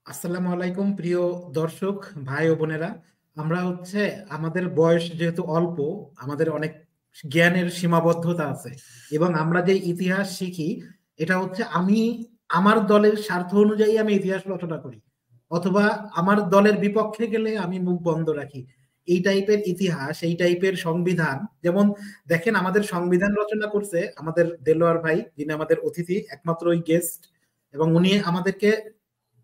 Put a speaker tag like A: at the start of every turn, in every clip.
A: আসসালামু আলাইকুম প্রিয় দর্শক, ভাই ও বোনেরা। আমরা আমাদের বয়স যেহেতু অল্প, আমাদের অনেক জ্ঞানের সীমাবদ্ধতা আছে এবং আমরা যে ইতিহাস শিখি এটা আমি আমার দলের স্বার্থ অনুযায়ী আমি ইতিহাস রচনা করি, অথবা আমার দলের বিপক্ষে গেলে আমি মুখ বন্ধ রাখি। এই টাইপের ইতিহাস, এই টাইপের সংবিধান, যেমন দেখেন আমাদের সংবিধান রচনা করছে আমাদের দেলোয়ার ভাই, যিনি আমাদের অতিথি, একমাত্র ওই গেস্ট। এবং উনি আমাদেরকে,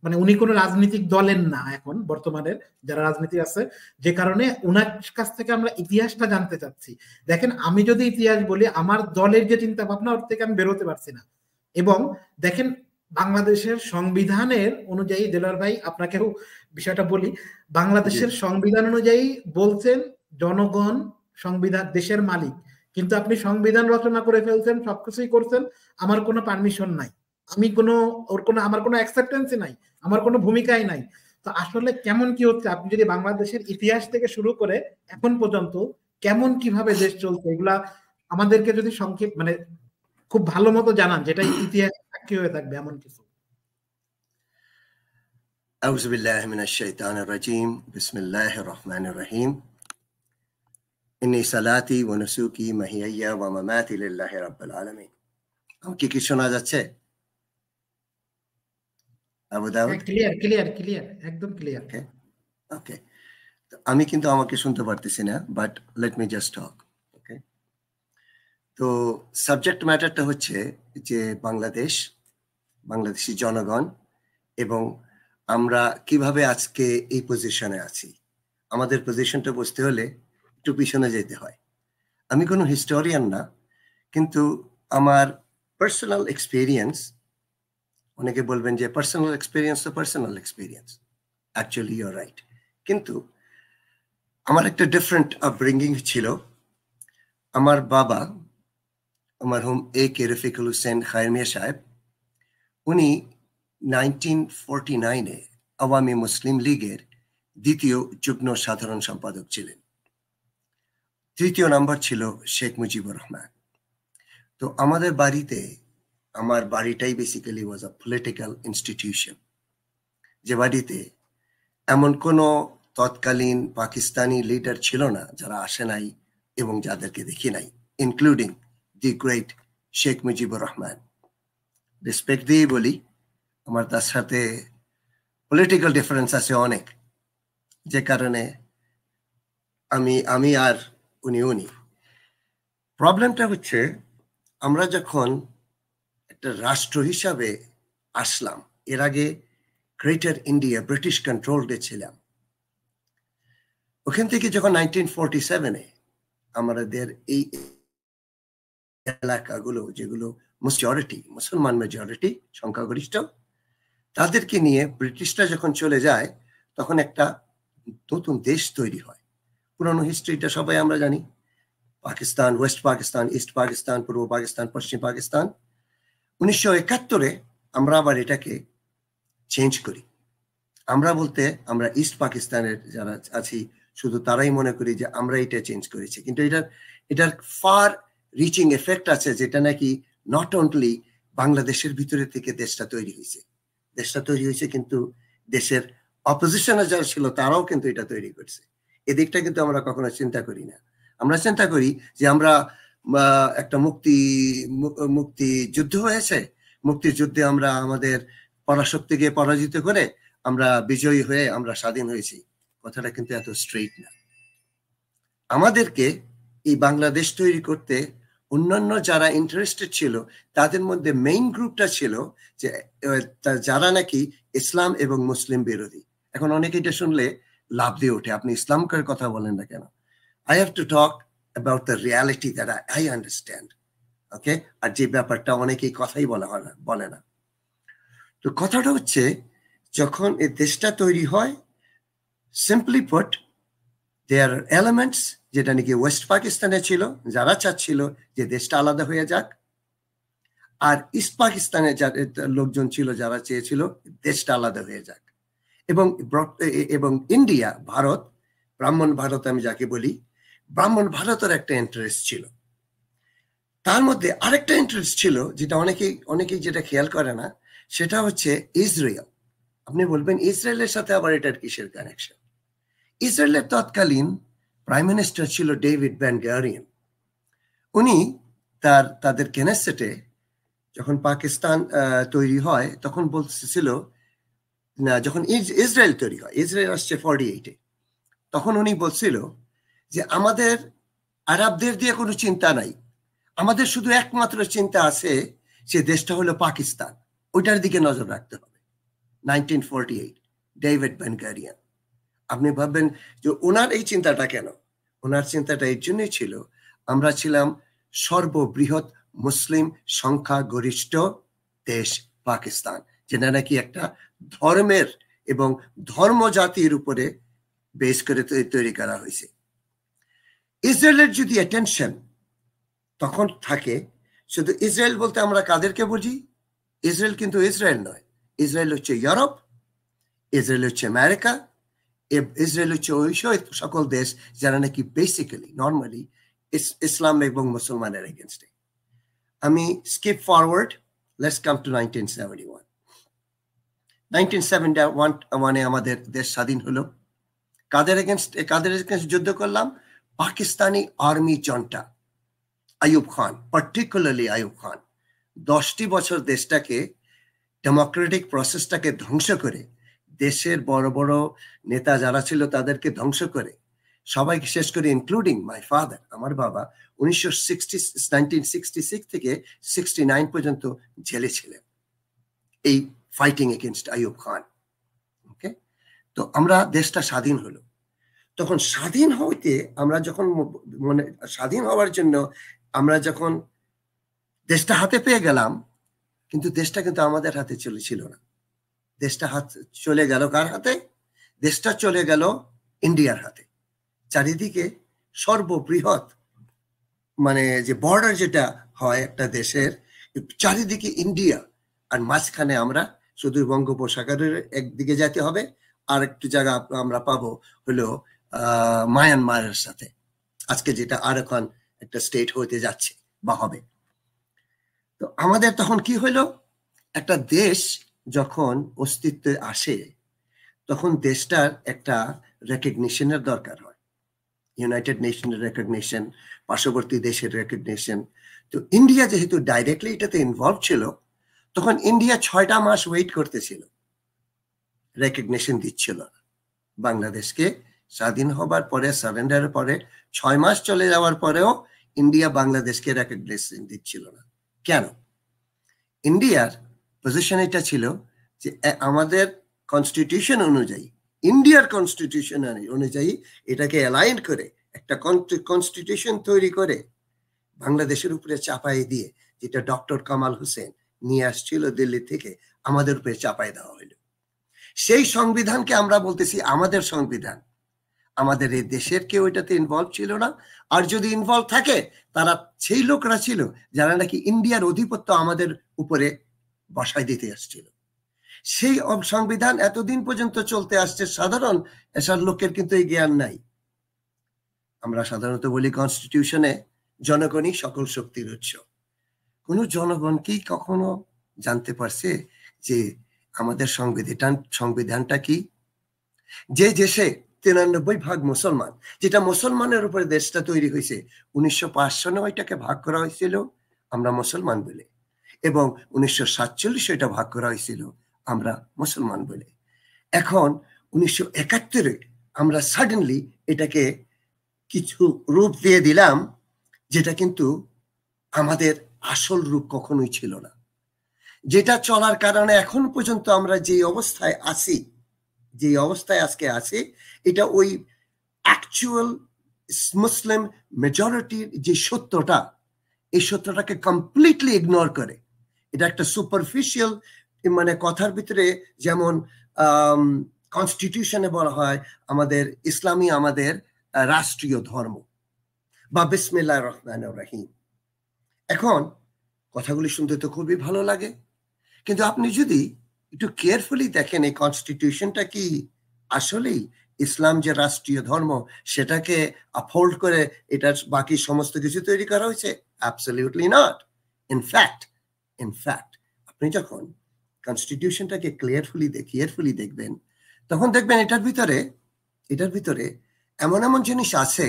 A: মানে উনি কোনো রাজনৈতিক দলের না এখন বর্তমানের যারা রাজনীতি আছে, যে কারণে ওনার কাছ থেকে আমরা ইতিহাসটা জানতে চাচ্ছি। দেখেন, আমি যদি ইতিহাস বলি, আমার দলের যে চিন্তা ভাবনা ওর থেকে আমি বেরোতে পারছি না। এবং দেখেন, বাংলাদেশের সংবিধানের অনুযায়ী, দেলার ভাই আপনাকেও বিষয়টা বলি,
B: জি।
A: বাংলাদেশের সংবিধান অনুযায়ী বলছেন জনগণ সংবিধান দেশের মালিক, কিন্তু আপনি সংবিধান রচনা করে ফেলছেন, সবকিছুই করছেন, আমার কোনো পারমিশন নাই, আমি কোনো, ওর কোনো, আমার কোনো অ্যাকসেপ্টেন্সই নাই, আমার কোনো ভূমিকাই নাই। তো আসলে কেমন কি হচ্ছে, আপনি যদি বাংলাদেশের ইতিহাস থেকে শুরু করে এখন পর্যন্ত কেমন কিভাবে দেশ চলছে এগুলা আমাদেরকে যদি সংক্ষেপ, মানে খুব ভালো মতো জানান, যেটা ইতিহাস সাক্ষী হয়ে থাকবে এমন কিছু।
B: أعوذ بالله من الشيطان الرجيم بسم الله الرحمن الرحيم إني صلاتي ونسوكي محيي ومماتي لله رب العالمين আমাকে কি শোনা যাচ্ছে আবু দাউদ?
A: ক্লিয়ার ক্লিয়ার ক্লিয়ার, একদম ক্লিয়ার।
B: ওকে ওকে, আমি কিন্তু আমাকে শুনতে পারতেছি না, বাট লেট মি জাস্ট টক। ওকে, তো সাবজেক্ট ম্যাটারটা হচ্ছে যে বাংলাদেশি জনগণ এবং আমরা কিভাবে আজকে এই পজিশনে আছি। আমাদের পজিশনটা বুঝতে হলে একটু পিছনে যেতে হয়। আমি কোনো হিস্টোরিয়ান না, কিন্তু আমার পার্সোনাল এক্সপিরিয়েন্স, অনেকে বলবেন যে পার্সোনাল এক্সপিরিয়েন্স তো personal experience, actually you are right, কিন্তু আমার একটা ডিফারেন্ট আপব্রিঙ্গিং ছিল। আমার বাবা, আমার হোম এ কে রফিকুল হোসেন খায়ের মিয়া সাহেব, উনি 1949-এ আওয়ামী মুসলিম লীগের দ্বিতীয় যুগ্ম সাধারণ সম্পাদক ছিলেন। তৃতীয় নাম্বার ছিল শেখ মুজিবুর রহমান। তো আমাদের বাড়িতে, আমার বাড়িটাই basically was a political institution, যে বাড়িতে এমন কোনো তৎকালীন পাকিস্তানি লিডার ছিল না যারা আসে নাই এবং যাদেরকে দেখি নাই, ইনক্লুডিং দি গ্রেট শেখ মুজিবুর রহমান। রেসপেক্ট দিয়ে বলি, আমার তার সাথে পলিটিক্যাল ডিফারেন্স আছে অনেক, যে কারণে আমি আর উনি। প্রবলেমটা হচ্ছে, আমরা যখন একটা রাষ্ট্র হিসাবে আসলাম, এর আগে গ্রেটার ইন্ডিয়া ব্রিটিশ কন্ট্রোলডে ছিলাম। ওখান থেকে যখন 1947-এ আমাদের এই এলাকাগুলো, যেগুলো মেজরিটি মুসলমান, মেজরিটি সংখ্যাগরিষ্ঠ, তাদেরকে নিয়ে ব্রিটিশরা যখন চলে যায়, তখন একটা নতুন দেশ তৈরি হয়। পুরনো হিস্ট্রিটা সবাই আমরা জানি, পাকিস্তান, ওয়েস্ট পাকিস্তান, ইস্ট পাকিস্তান, পূর্ব পাকিস্তান, পশ্চিম পাকিস্তান। 1971-এ আমরা আবার এটাকে চেঞ্জ করি। আমরা বলতে আমরা ইস্ট পাকিস্তানের যারা আছি শুধু তারাই মনে করি যে আমরা এটা চেঞ্জ করেছি, কিন্তু এটার ফার রিচিং এফেক্ট আছে, যেটা নাকি নট অনলি বাংলাদেশের ভিতরে থেকে দেশটা তৈরি হয়েছে, কিন্তু দেশের অপোজিশনে যারা ছিল তারাও কিন্তু এটা তৈরি করছে। এদিকটা কিন্তু আমরা কখনো চিন্তা করি না। আমরা চিন্তা করি যে আমরা একটা মুক্তি যুদ্ধ হয়েছে, মুক্তির যুদ্ধে আমরা আমাদের পরাশক্তিকে পরাজিত করে আমরা বিজয়ী হয়ে আমরা স্বাধীন হয়েছি। কথাটা কিন্তু এত স্ট্রেইট না। আমাদেরকে এই বাংলাদেশ তৈরি করতে অন্যান্য যারা ইন্টারেস্টেড ছিল, তাদের মধ্যে মেইন গ্রুপটা ছিল যে যারা নাকি ইসলাম এবং মুসলিম বিরোধী। এখন অনেকে এটা শুনলে লাভ দিয়ে ওঠে, আপনি ইসলামকের কথা বলেন না কেন? I have to talk about the reality that I understand. Okay, আর যে ব্যাপারটা অনেকেই কথাই বলে না। তো কথাটা হচ্ছে, যখন এই দেশটা তৈরি হয়, সিম্পলি পুট, দেয়ার এলিমেন্টস, যেটা নাকি ওয়েস্ট পাকিস্তানে ছিল, যারা চাচ্ছিল যে দেশটা আলাদা হয়ে যাক, আর ইস্ট পাকিস্তানে লোকজন ছিল যারা চেয়েছিল দেশটা আলাদা হয়ে যাক। এবং ইন্ডিয়া, ভারত, ব্রাহ্মণ ভারত আমি যাকে বলি, ব্রাহ্মণ ভারতের একটা ইন্টারেস্ট ছিল। তার মধ্যে আরেকটা ইন্টারেস্ট ছিল যেটা অনেকেই যেটা খেয়াল করে না, সেটা হচ্ছে ইসরায়েল। আপনি বলবেন ইসরায়েলের সাথে আবার এটার কিসের কানেকশন? ইসরায়েলের তৎকালীন প্রাইম মিনিস্টার ছিল ডেভিড বেন গুরিয়ন। উনি তাদের কেনেসেটে যখন পাকিস্তান তৈরি হয় তখন বলছিল না, যখন ইসরায়েল তৈরি হয়, ইসরায়েল আসছে 48-এ, তখন উনি বলছিল যে আমাদের আরবদের দিয়ে কোনো চিন্তা নাই, আমাদের শুধু একমাত্র চিন্তা আছে, সে দেশটা হলো পাকিস্তান, ওইটার দিকে নজর রাখতে হবে। 1948, ডেভিড বেন গুরিয়ন। আপনি ভাববেন যে ওনার এই চিন্তাটা কেন? ওনার চিন্তাটা এই জন্যই ছিল, আমরা ছিলাম সর্ববৃহৎ মুসলিম সংখ্যাগরিষ্ঠ দেশ পাকিস্তান, যেটা নাকি একটা ধর্মের এবং ধর্ম জাতির উপরে বেস করে তৈরি করা হয়েছে। ইসরায়েলের যদি অ্যাটেনশন তখন থাকে, শুধু ইসরায়েল বলতে আমরা কাদেরকে বুঝি? ইসরায়েল কিন্তু ইসরায়েল নয়, ইসরায়েল হচ্ছে ইউরোপ, ইসরায়েল হচ্ছে আমেরিকা, ইসরায়েল হচ্ছে ওই সকল দেশ যারা নাকি বেসিক্যালি নর্মালি ইসলাম এবং মুসলমানের এগেনস্টে। আমি skip forward, let's come to 1971। 1971 আমাদের দেশ স্বাধীন হলো। কাদের এগেনস্ট যুদ্ধ করলাম? পাকিস্তানি আর্মি জনতা, আইয়ুব খান, পার্টিকুলারলি আইয়ুব খান 10টি বছর দেশটাকে, ডেমোক্রেটিক প্রসেসটাকে ধ্বংস করে, দেশের বড় বড় নেতা যারা ছিল তাদেরকে ধ্বংস করে, সবাইকে শেষ করে, ইনক্লুডিং মাই ফাদার, আমার বাবা 1966 থেকে 69 পর্যন্ত জেলে ছিলেন এই ফাইটিং এগেনস্ট আইয়ুব খান। ওকে, তো আমরা দেশটা স্বাধীন হলো। তখন স্বাধীন হইতে আমরা যখন স্বাধীন হওয়ার জন্য আমরা যখন দেশটা হাতে পেয়ে গেলাম, কিন্তু দেশটা কিন্তু আমাদের হাতে ছিল না। দেশটা চলে গেল কার হাতে? দেশটা চলে গেল ইন্ডিয়ার হাতে। চারিদিকে সর্ববৃহৎ যে বর্ডার যেটা হয় একটা দেশের, চারিদিকে ইন্ডিয়া, আর মাঝখানে আমরা শুধু বঙ্গোপসাগরের একদিকে যেতে হবে, আর একটু জায়গা আমরা পাবো হলো মায়ানমারের সাথে, আজকে যেটা আরাকান একটা স্টেট হতে যাচ্ছে বা হবে। তো আমাদের তখন কি হইলো, একটা দেশ যখন অস্তিত্বে আসে তখন দেশটার একটা রেকগনিশনের দরকার হয়, ইউনাইটেড নেশনের রেকগনিশন, পার্শ্ববর্তী দেশের রেকগনিশন। তো ইন্ডিয়া যেহেতু ডাইরেক্টলি এটাতে ইনভলভ ছিল, তখন ইন্ডিয়া 6টা মাস ওয়েট করতেছিল, রেকগনিশন দিচ্ছিল না। বাংলাদেশকে স্বাধীন হবার পরে, সারেন্ডারের পরে 6 মাস চলে যাওয়ার পরেও ইন্ডিয়া বাংলাদেশকে রেকগনিশন দিচ্ছিল না। কেন? ইন্ডিয়ার পজিশন এটা ছিল যে আমাদের কনস্টিটিউশন অনুযায়ী, ইন্ডিয়ার কনস্টিটিউশন অনুযায়ী এটাকে অ্যালাইন করে একটা কনস্টিটিউশন তৈরি করে বাংলাদেশের উপরে চাপাই দিয়ে, যেটা ডক্টর কামাল হোসেন নিয়ে আসছিল দিল্লি থেকে, আমাদের উপরে চাপাই দেওয়া হইল। সেই সংবিধানকে আমরা বলতেছি আমাদের সংবিধান। আমাদের এই দেশের কেউ এটাতে ইনভলভ ছিল না, আর যদি ইনভলভ থাকে তারা সেই লোকরা ছিল যারা নাকি ইন্ডিয়ার আধিপত্য আমাদের উপরে বসাই দিতে আসছিল। সেই সংবিধান এতদিন পর্যন্ত চলতে আসছে, সাধারণ এসব লোকের কিন্তু এই জ্ঞান নাই। আমরা সাধারণত বলি কনস্টিটিউশনে জনগণই সকল শক্তির উৎস। কোন জনগণ কি কখনো জানতে পারছে যে আমাদের সংবিধানটা কি? যে দেশে 93% মুসলমান, যেটা মুসলমানের উপরে দেশটা তৈরি হয়েছে, 1905 সনে ওইটাকে ভাগ করা হয়েছিল আমরা মুসলমান বলে, এবং 1947 এটা ভাগ করা হয়েছিল আমরা মুসলমান বলে। এখন 1971 আমরা সাডেনলি এটাকে কিছু রূপ দিয়ে দিলাম, যেটা কিন্তু আমাদের আসল রূপ কখনোই ছিল না। যেটা চলার কারণে এখন পর্যন্ত আমরা যে অবস্থায় আছি, যে অবস্থায় আজকে আছি, এটা ওই অ্যাকচুয়াল মুসলিম মেজরিটির যে সত্যটা, এই সত্যটাকে কমপ্লিটলি ইগনোর করে। এটা একটা সুপারফিশিয়াল কথার ভিতরে, যেমন কনস্টিটিউশনে বলা হয় আমাদের ইসলামী আমাদের রাষ্ট্রীয় ধর্ম, বা বিসমিল্লাহির রহমানির রহিম। এখন কথাগুলি শুনতে তো খুবই ভালো লাগে, কিন্তু আপনি যদি একটু কেয়ারফুলি দেখেন এই কনস্টিটিউশনটা কি আসলেই ইসলাম যে রাষ্ট্রীয় ধর্ম সেটাকে আপহোল্ড করে এটার বাকি সমস্ত কিছু তৈরি করা হয়েছে? Absolutely not. ইনফ্যাক্ট আপনি যখন কনস্টিটিউশনটাকে কেয়ারফুলি দেখবেন, তখন দেখবেন এটার ভিতরে এমন এমন জিনিস আছে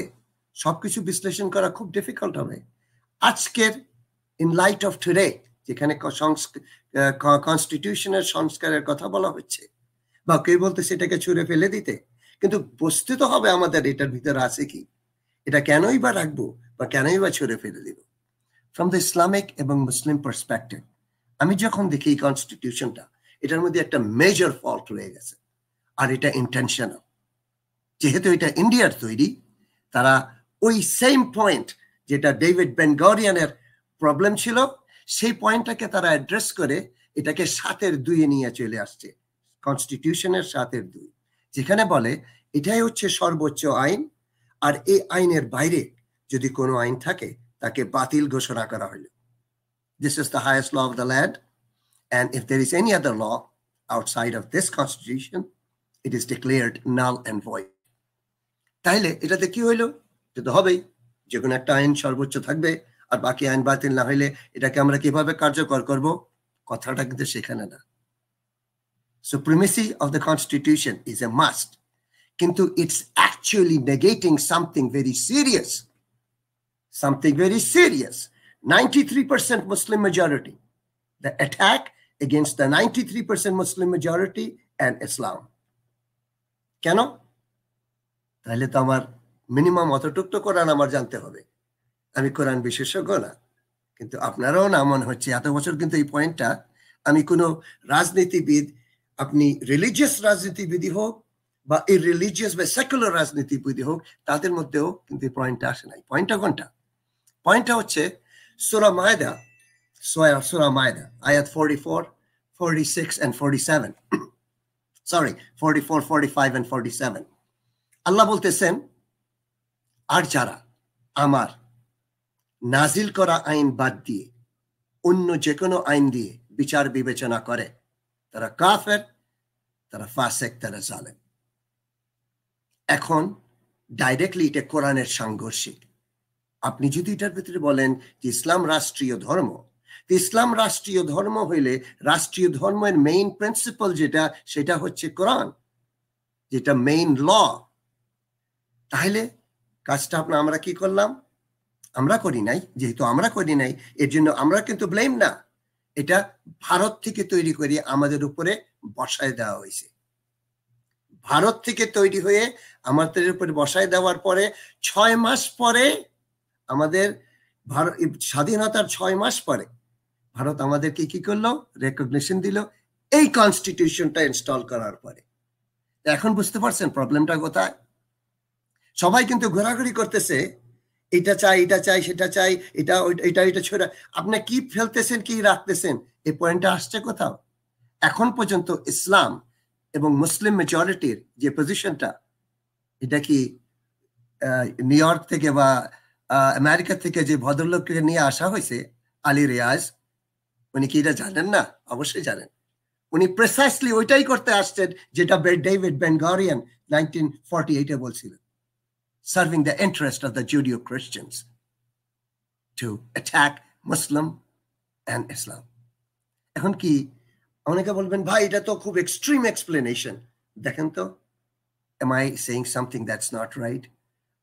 B: সবকিছু বিশ্লেষণ করা খুব ডিফিকাল্ট হবে। আজকের ইন লাইট অফ টুডে যেখানে কনস্টিটিউশনের সংস্কারের কথা বলা হচ্ছে, বা কেউ বলতে সেটাকে ছুঁড়ে ফেলে দিতে, কিন্তু বুঝতে তো হবে আমাদের এটার ভিতরে আছে কি, এটা কেনই বা রাখবো বা কেনই বা ছুঁড়ে ফেলে দিব। ফ্রম দ্য ইসলামিক এবং মুসলিম পার্সপেক্টিভ আমি যখন দেখি এই কনস্টিটিউশনটা, এটার মধ্যে একটা মেজর ফল্ট রয়ে গেছে, আর এটা ইন্টেনশনাল। যেহেতু এটা ইন্ডিয়ার তৈরি, তারা ওই সেম পয়েন্ট যেটা ডেভিড বেন গরিয়ানের প্রবলেম ছিল, সেই পয়েন্টটাকে তারা অ্যাড্রেস করে এটাকে 7-2 নিয়ে চলে আসছে, কনস্টিটিউশনের 7-2, যেখানে বলে এটাই হচ্ছে সর্বোচ্চ আইন, আর এই আইনের বাইরে যদি কোনো আইন থাকে তাকে বাতিল ঘোষণা করা হলো। This is the highest law of the land, and if there is any other law outside of this constitution, it is declared null and void. তাইলে এটাতে কি হইলো? এটা তো হবেই, যে কোনো একটা আইন সর্বোচ্চ থাকবে, আর বাকি আইন বাতিল না হইলে এটাকে আমরা কিভাবে কার্যকর করব? কথাটা কিন্তু সেখানে না। Supremacy of the constitution is a must, কিন্তু it's actually negating something very serious. 93% Muslim majority, the attack against the 93% Muslim majority and Islam. কেন? তাহলে তো আমার মিনিমাম অতটুক তো কোরআন আমার জানতে হবে। আমি কোরআন বিশেষজ্ঞ না, কিন্তু আপনারাও না মনে হচ্ছে এত বছর কিন্তু এই পয়েন্টটা আমি কোনো রাজনীতিবিদ, আপনি রিলিজিয়াস রাজনীতিবিদই হোক বা ইররিলিজিয়াস বা সেকুলার রাজনীতিবিদই হোক, তাদের মধ্যেও কিন্তু এই পয়েন্টটা আসে নাই। পয়েন্টটা কোনটা? পয়েন্টটা হচ্ছে সূরা মায়দা, আয়াত 44, 46 and 47, sorry 44, 45 and 47। আল্লাহ বলতেছেন, আর যারা আমার নাজিল করা আইন বাদ দিয়ে অন্য যে কোনো আইন দিয়ে বিচার বিবেচনা করে, তারা কাফের, তারা ফাসেক, তারা জালেম। এখন ডাইরেক্টলি এটা কোরআনের সাংঘর্ষিক। আপনি যদি এটার ভিতরে বলেন যে ইসলাম রাষ্ট্রীয় ধর্ম, ইসলাম রাষ্ট্রীয় ধর্ম হইলে রাষ্ট্রীয় ধর্মের মেইন প্রিন্সিপাল যেটা, সেটা হচ্ছে কোরআন, যেটা মেইন ল। তাহলে কাজটা আমরা কি করলাম? আমরা করি নাই। যেহেতু আমরা করি নাই, এর জন্য আমরা কিন্তু ব্লেম না, এটা ভারত থেকে তৈরি করে আমাদের উপরে বসায় দেওয়া হয়েছে। ভারত থেকে তৈরি হয়ে আমাদের উপরে বসায় দেওয়ার পরে 6 মাস পরে, আমাদের ভারত স্বাধীনতার 6 মাস পরে ভারত আমাদেরকে কি করলো? রেকগনিশন দিল এই কনস্টিটিউশনটা ইনস্টল করার পরে। এখন বুঝতে পারছেন প্রবলেমটা কোথায়? সবাই কিন্তু ঘোরাঘুরি করতেছে, এটা চাই, এটা চাই, সেটা চাই, এটা ছোড়া। আপনি কি ফেলতেছেন, কি রাখতেছেন, এই পয়েন্টটা আসছে কোথাও? এখন পর্যন্ত ইসলাম এবং মুসলিম মেজরিটির যে পজিশনটা, এটা কি নিউ ইয়র্ক থেকে বা আমেরিকা থেকে যে ভদ্রলোককে নিয়ে আসা হয়েছে, আলী রিয়াজ, উনি কি এটা জানেন না? অবশ্যই জানেন। উনি প্রিসাইসলি ওইটাই করতে আসছেন যেটা ডেভিড বেন গরিয়ান 1948-এ বলছিলেন, serving the interest of the Judeo-Christians to attack Muslim and Islam. এখন কি অনেকে বলবেন, ভাই এটা তো খুব এক্সট্রিম এক্সপ্লেনেশন। দেখেন তো, am I saying something that's not right?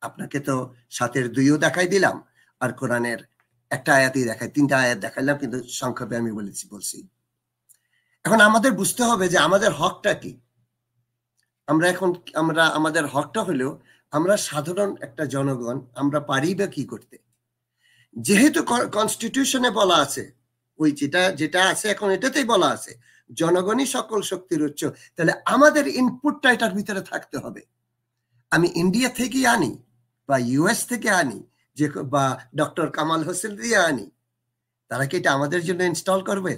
B: আপনাকে তো 7-2 দেখাই দিলাম, আর কোরআনের একটা আয়াতই দেখাই, 3টা আয়াত দেখাইলাম, কিন্তু সংক্ষেপে আমি বলছি। এখন আমাদের বুঝতে হবে যে আমাদের হকটা কি। আমাদের হকটা হলো, আমরা সাধারণ একটা জনগণ, আমরা পারি বা কি করতে? যেহেতু কনস্টিটিউশনে বলা আছে, ওই যেটা আছে এখন এটাতেই বলা আছে জনগণই সকল শক্তির উৎস, তাহলে আমাদের ইনপুটটা এটার ভিতরে থাকতে হবে। আমি ইন্ডিয়া থেকে আনি বা ইউএস থেকে আনি, যে বা ডক্টর কামাল হোসেন দিয়ে আনি, তারা কি এটা আমাদের জন্য ইনস্টল করবে?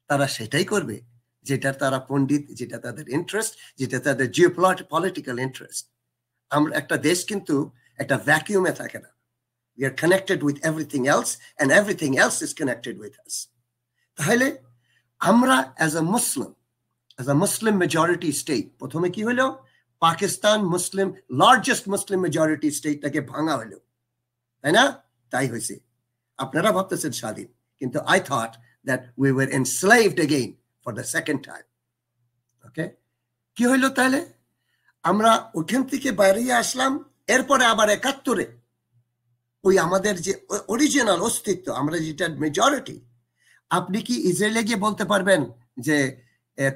B: তারা সেটাই করবে যেটা তারা পণ্ডিত, যেটা তাদের ইন্টারেস্ট, যেটা তাদের জিওপলিটিক্যাল ইন্টারেস্ট। আমরা একটা দেশ কিন্তু একটা ভ্যাকিউমে থাকে না। We are connected with everything else and everything else is connected with us. তাহলে আমরা as a Muslim majority state, প্রথমে কি হলো? পাকিস্তান লার্জেস্ট মুসলিম মেজরিটি স্টেটটাকে ভাঙা হলো, তাই না? তাই হয়েছে। আপনারা ভাবতেছেন স্বাধীন, কিন্তু I thought that we were enslaved again for the second time. Okay, কি হইলো তাহলে? আমরা ওখান থেকে বাইরে আসলাম, এরপরে আবার 71-এ ওই আমাদের যে অরিজিনাল অস্তিত্ব, আমরা যেটা মেজরিটি, আপনি কি ইসরায়েলে গিয়ে বলতে পারবেন যে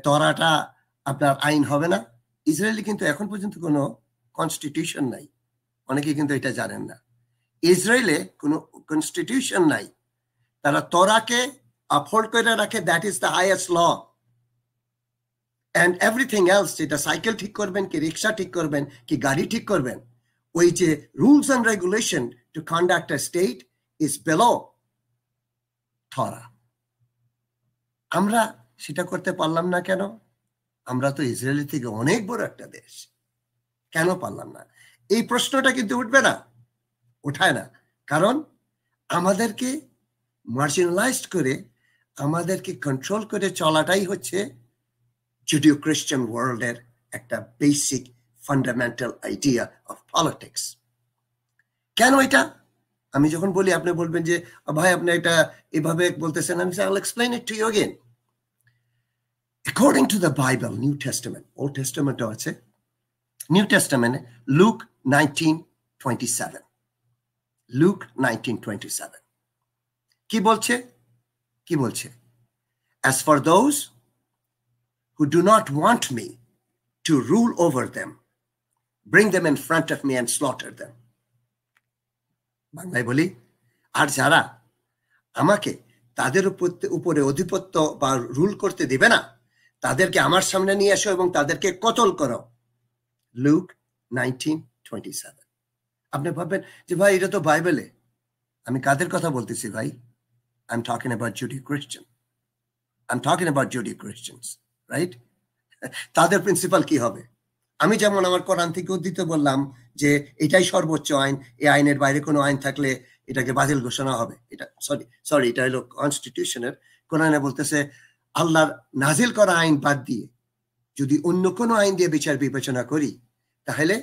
B: তরাটা আপনার আইন হবে না? ইসরায়েলে কিন্তু এখন পর্যন্ত কোনো কনস্টিটিউশন নাই, অনেকে কিন্তু এটা জানেন না। ইসরায়েলে কোনো কনস্টিটিউশন নাই, তারা তরাকে আপহোল্ড করে রাখে, that is the highest law. And everything else, যেটা সাইকেল ঠিক করবেন কি রিক্সা ঠিক করবেন কি গাড়ি ঠিক করবেন, ওই যে rules and regulation to conduct a state is below থরা। আমরা সেটা করতে পারলাম না কেন? আমরা তো ইসরায়েল থেকে অনেক বড় একটা দেশ, কেন পারলাম না? এই প্রশ্নটা কিন্তু উঠবে না, উঠায় না, কারণ আমাদেরকে মার্জিনালাইজড করে, আমাদেরকে কন্ট্রোল করে চলাটাই হচ্ছে জুডিও খ্রিস্টান ওয়ার্ল্ডের একটা basic fundamental idea of politics. কেন এটা? আমি যখন বলি আপনি বলবেন যে ভাই আপনি এটা এভাবে বলতেছেন, আমি I'll explain it to you again. According to the Bible, New Testament, Old Testament আছে, New Testament, Luke 19:27. Luke 19:27. কি বলছে? কি বলছে? As for those who do not want me to rule over them, bring them in front of me and slaughter them. বাংলায় বলি, আর যারা আমাকে তাদের উপরে অধিপত্য বা রুল করতে দিবে না, তাদেরকে আমার সামনে নিয়ে এসো এবং তাদেরকে কতল করো। লুক 19:27. আপনি ভাববেন যে ভাই এটা তো বাইবেলে, আমি কাদের কথা বলতেছি ভাই? I'm talking about Judeo-Christian. I'm talking about Judeo-Christians, right? তাদের প্রিন্সিপাল কি হবে? আমি যেমন আমার কোরআন থেকে উদ্ধৃত বললাম যে এটাই সর্বোচ্চ আইন, এই আইনের বাইরে কোনো আইন থাকলে এটাকে বাতিল ঘোষণা হবে। এটা সরি এটা হলো কনস্টিটিউশনের। কোরআনে বলতেছে আল্লাহর নাজিল করা আইন বাদ দিয়ে যদি অন্য কোনো আইন দিয়ে বিচার বিবেচনা করি, তাহলে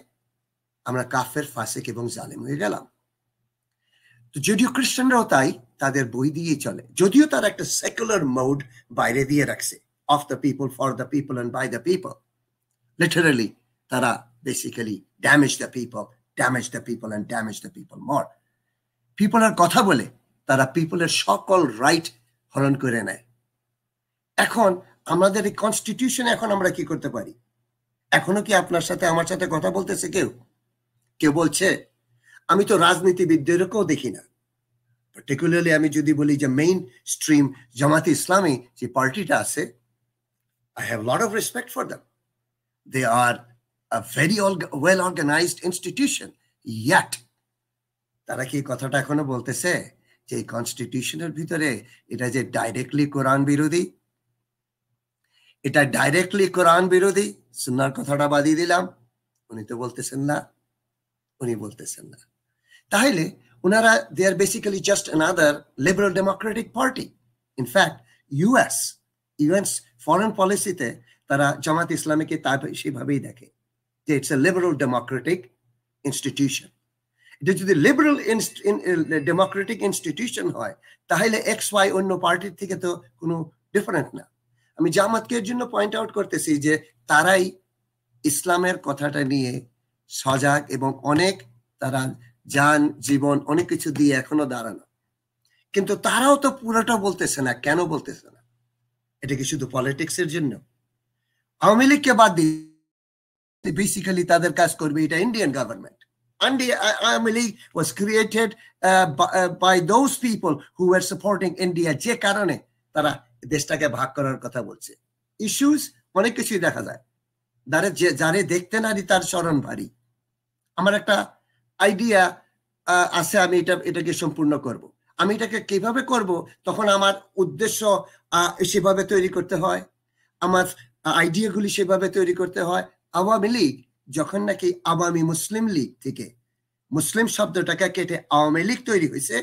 B: আমরা কাফের, ফাসিক এবং জালেম হয়ে গেলাম। তো যদিও খ্রিস্টানরাও তাই, তাদের বই দিয়েই চলে, যদিও তার একটা সেকুলার মোড বাইরে দিয়ে রাখছে, of the people, for the people and by the people. Literally তারা basically damage the people and damage the people more. পিপলের কথা বলে তারা পিপলের সকল রাইট হরণ করে নেয়। এখন আমাদের এই কনস্টিটিউশনে এখন আমরা কি করতে পারি? এখনো কি আপনার সাথে আমার সাথে কথা বলতেছে কেউ? কেউ বলছে? আমি তো রাজনীতিবিদদেরকেও দেখি না, পার্টিকুলারলি আমি যদি বলি যে মেইন স্ট্রিম জামাতে ইসলামী যে পার্টিটা আছে, I have a lot of respect for them. They are a very well organized institution. Yet তারা কি কথাটা এখনো বলতেছে যে এই কনস্টিটিউশনের ভিতরে এটা যে ডাইরেক্টলি কোরআন বিরোধী, এটা ডাইরেক্টলি কোরআন বিরোধী? সুন্নাহর কথাটা বাদিয়ে দিলাম, উনি তো বলতেছেন না, উনি বলতেছেন না। তাহলে ওনারা they are basically just another liberal democratic party. In fact, US foreign পলিসিতে তারা জামাত ইসলামীকে তা সেভাবেই দেখে যে it's a liberal Democratic institution. এটা যদি লিবারাল ডেমোক্রেটিক ইনস্টিটিউশন হয়, তাহলে XY অন্য পার্টির থেকে তো কোনো ডিফারেন্ট না। আমি জামাতকে এর জন্য পয়েন্ট আউট করতেছি যে তারাই ইসলামের কথাটা নিয়ে সজাগ এবং অনেক তারা জান জীবন অনেক কিছু দিয়ে এখনো দাঁড়ানো, কিন্তু তারাও তো পুরোটা বলতেছে না। কেন বলতেছে না? এটা কি শুধু পলিটিক্সের জন্য? আওয়ামী লীগকে বাদ দিয়ে বেসিক্যালি তাদের কাজ করবে এটা Indian government. Awami League was created by those people who were supporting India, যে কারণে তারা দেশটাকে ভাগ করার কথা বলছে। ইস্যুস অনেক কিছুই দেখা যায়, যারে দেখতে নারী তার স্মরণ ভারী। আমার একটা আইডিয়া আছে, আমি এটাকে সম্পূর্ণ করব। আমি এটাকে কিভাবে করব, তখন আমার উদ্দেশ্য সেভাবে তৈরি করতে হয়, আমার আইডিয়াগুলি সেভাবে তৈরি করতে হয়। আওয়ামী লীগ যখন নাকি আওয়ামী মুসলিম লীগ থেকে মুসলিম শব্দটাকে কেটে আওয়ামী লীগ তৈরি হয়েছে,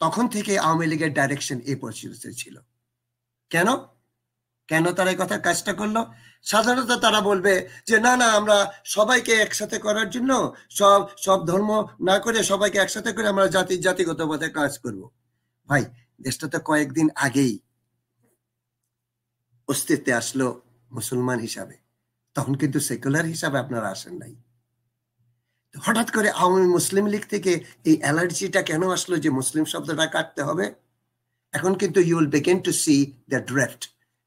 B: তখন থেকে আওয়ামী লীগের ডাইরেকশন এই পর্যন্ত ছিল। কেন কেন তারা এই কথা কাজটা করলো? সাধারণত তারা বলবে যে না না, আমরা সবাইকে একসাথে করার জন্য সব ধর্ম না করে সবাইকে একসাথে করে আমরা জাতিগতভাবে কাজ করব। ভাই, দেশটা তো কয়েকদিন আগেই অস্তিত্বে আসলো মুসলমান হিসাবে, তখন কিন্তু সেকুলার হিসাবে আপনারা আসেন নাই। হঠাৎ করে আওয়ামী মুসলিম লীগ থেকে এই অ্যালার্জিটা কেন আসলো যে মুসলিম শব্দটা কাটতে হবে? এখন কিন্তু you will begin to see the drift,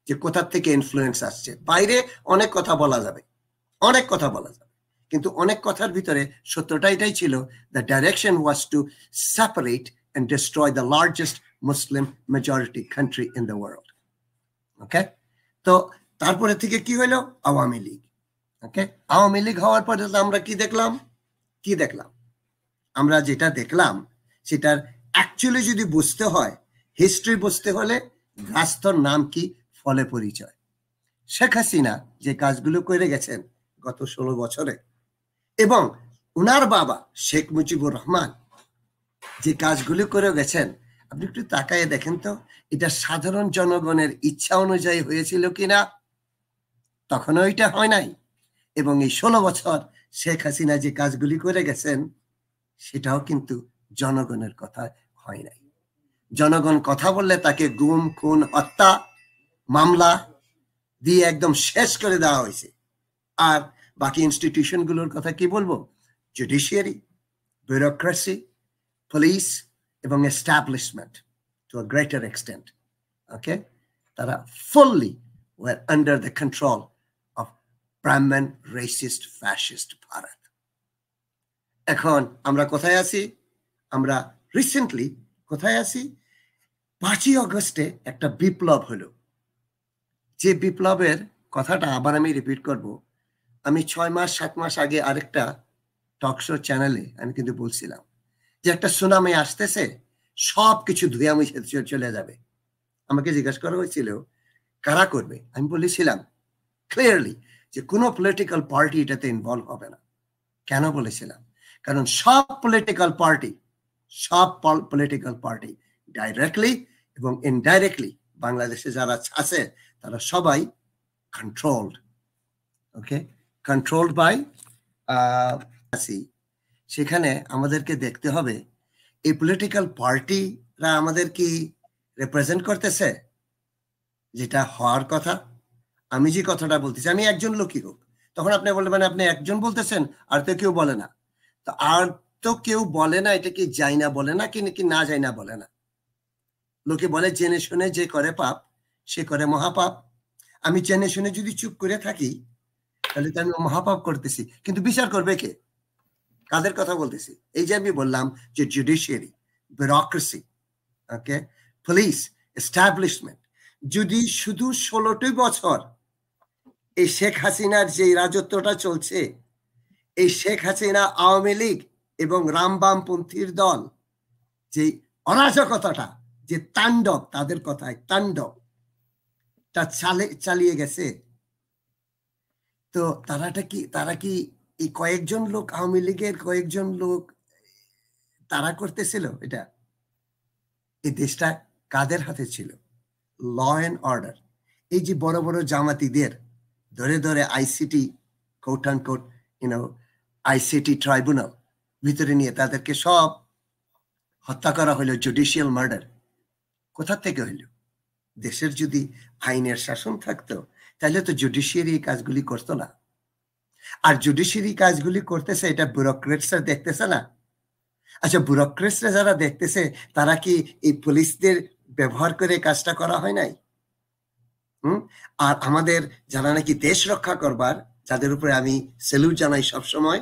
B: যে কোথা থেকে ইনফ্লুয়েন্স আসছে। বাইরে অনেক কথা বলা যাবে, অনেক কথা বলা যাবে, কিন্তু অনেক কথার ভিতরে সত্যটা এটাই ছিল, the direction was to separate and destroy the largest Muslim majority country in the world. ওকে, তো তারপরে থেকে কি হলো? আওয়ামী লীগ। ওকে, আওয়ামী লীগ হওয়ার পরে আমরা কি দেখলাম? আমরা যেটা দেখলাম সেটার অ্যাকচুয়ালি যদি বুঝতে হয়, হিস্ট্রি বুঝতে হলে গাছতর নাম কি, ফলে পরিচয়। শেখ হাসিনা যে কাজগুলো করে গেছেন গত 16 বছরে, এবং উনার বাবা শেখ মুজিবুর রহমান যে কাজগুলো করে গেছেন, আপনি একটু তাকায় দেখেন তো, এটা সাধারণ জনগণের ইচ্ছা অনুযায়ী হয়েছিল কিনা? তখনও এটা হয় নাই। এবং এই 16 বছর শেখ হাসিনা যে কাজগুলি করে গেছেন সেটাও কিন্তু জনগণের কথা হয় নাই। জনগণ কথা বললে তাকে গুম, খুন, হত্যা মামলা দিয়ে একদম শেষ করে দেওয়া হয়েছে। আর বাকি ইনস্টিটিউশন গুলোর কথা কি বলবো? জুডিশিয়ারি, ব্যুরোক্রেসি, পুলিশ এবং establishment to a greater extent, okay, তারা fully were under the control of Brahmin racist fascist Bharat. এখন আমরা কোথায় আছি? আমরা রিসেন্টলি কোথায় আছি? 5ই আগস্টে একটা বিপ্লব হলো। যে বিপ্লবের কথাটা আবার আমি রিপিট করব, আমি 6 মাস 7 মাস আগে আরেকটা টক শো চ্যানেলে আমি কিন্তু বলছিলাম যে একটা সুনামি আসতেছে, সবকিছু ধুয়ে মুছে চলে যাবে। আমাকে জিজ্ঞাসা করা হয়েছিল কারা করবে, আমি বলেছিলাম ক্লিয়ারলি যে কোনো পলিটিক্যাল পার্টি এটাতে ইনভলভ হবে না। কেন বলেছিলাম? কারণ সব পলিটিক্যাল পার্টি ডাইরেক্টলি এবং ইনডাইরেক্টলি বাংলাদেশে যারা আছে তারা সবাই কন্ট্রোলড, ওকে, কন্ট্রোলড বাই সেখানে আমাদেরকে দেখতে হবে এই পলিটিক্যাল পার্টিরা আমাদের কি রিপ্রেজেন্ট করতেছে যেটা হওয়ার কথা। আমি যে কথাটা বলতেছি, আমি একজন লোকই হোক, তখন আপনি বলবেন আপনি একজন বলতেছেন আর তো কেউ বলে না। তো আর তো কেউ বলে না, এটা কি যাই না বলে না, কি নাকি না যাই না বলে না? লোকে বলে জেনে শুনে যে করে পাপ সে করে মহাপাপ। আমি জেনে শুনে যদি চুপ করে থাকি তাহলে তো আমি মহাপাপ করতেছি, কিন্তু বিচার করবে কে? কাদের কথা বলতেছি? এই যে আমি বললাম যে জুডিশিয়ারি, ব্যুরোক্রেসি, ওকে, পুলিশ, এস্টাবলিশমেন্ট, যদি শুধু 16টি বছর এই শেখ হাসিনার যে রাজত্বটা চলছে, এই শেখ হাসিনা, আওয়ামী লীগ এবং রামবামপন্থীর দল যে অরাজকতাটা, যে তাণ্ডব, তাদের কথায় তাণ্ডব তা চালিয়ে গেছে, তো তারা কি এই কয়েকজন লোক, আওয়ামী লীগের কয়েকজন লোক তারা করতেছিল এটা? এই দেশটা কাদের হাতে ছিল? Law and order. এই যে বড় বড় জামাতিদের ধরে ধরে ICT, court and court, ICT tribunal ভিতরে নিয়ে তাদেরকে সব হত্যা করা হলো, জুডিশিয়াল মার্ডার। কোথা থেকে হইল? দেশের যদি আইনের শাসন থাকতো তাহলে তো জুডিশিয়ারি এই কাজগুলি করতো না। আর জুডিশিয়ারি কাজগুলি করতেছে এটা ব্যুরোক্রেটসরা দেখতেছে না। আচ্ছা, ব্যুরোক্রেটসরা যারা দেখতেছে তারা কি এই পুলিশদের ব্যবহার করে কাজটা করা হয় নাই? আর আমাদের যারা নাকি দেশ রক্ষা করবার, যাদের উপরে আমি স্যালুট জানাই সবসময়,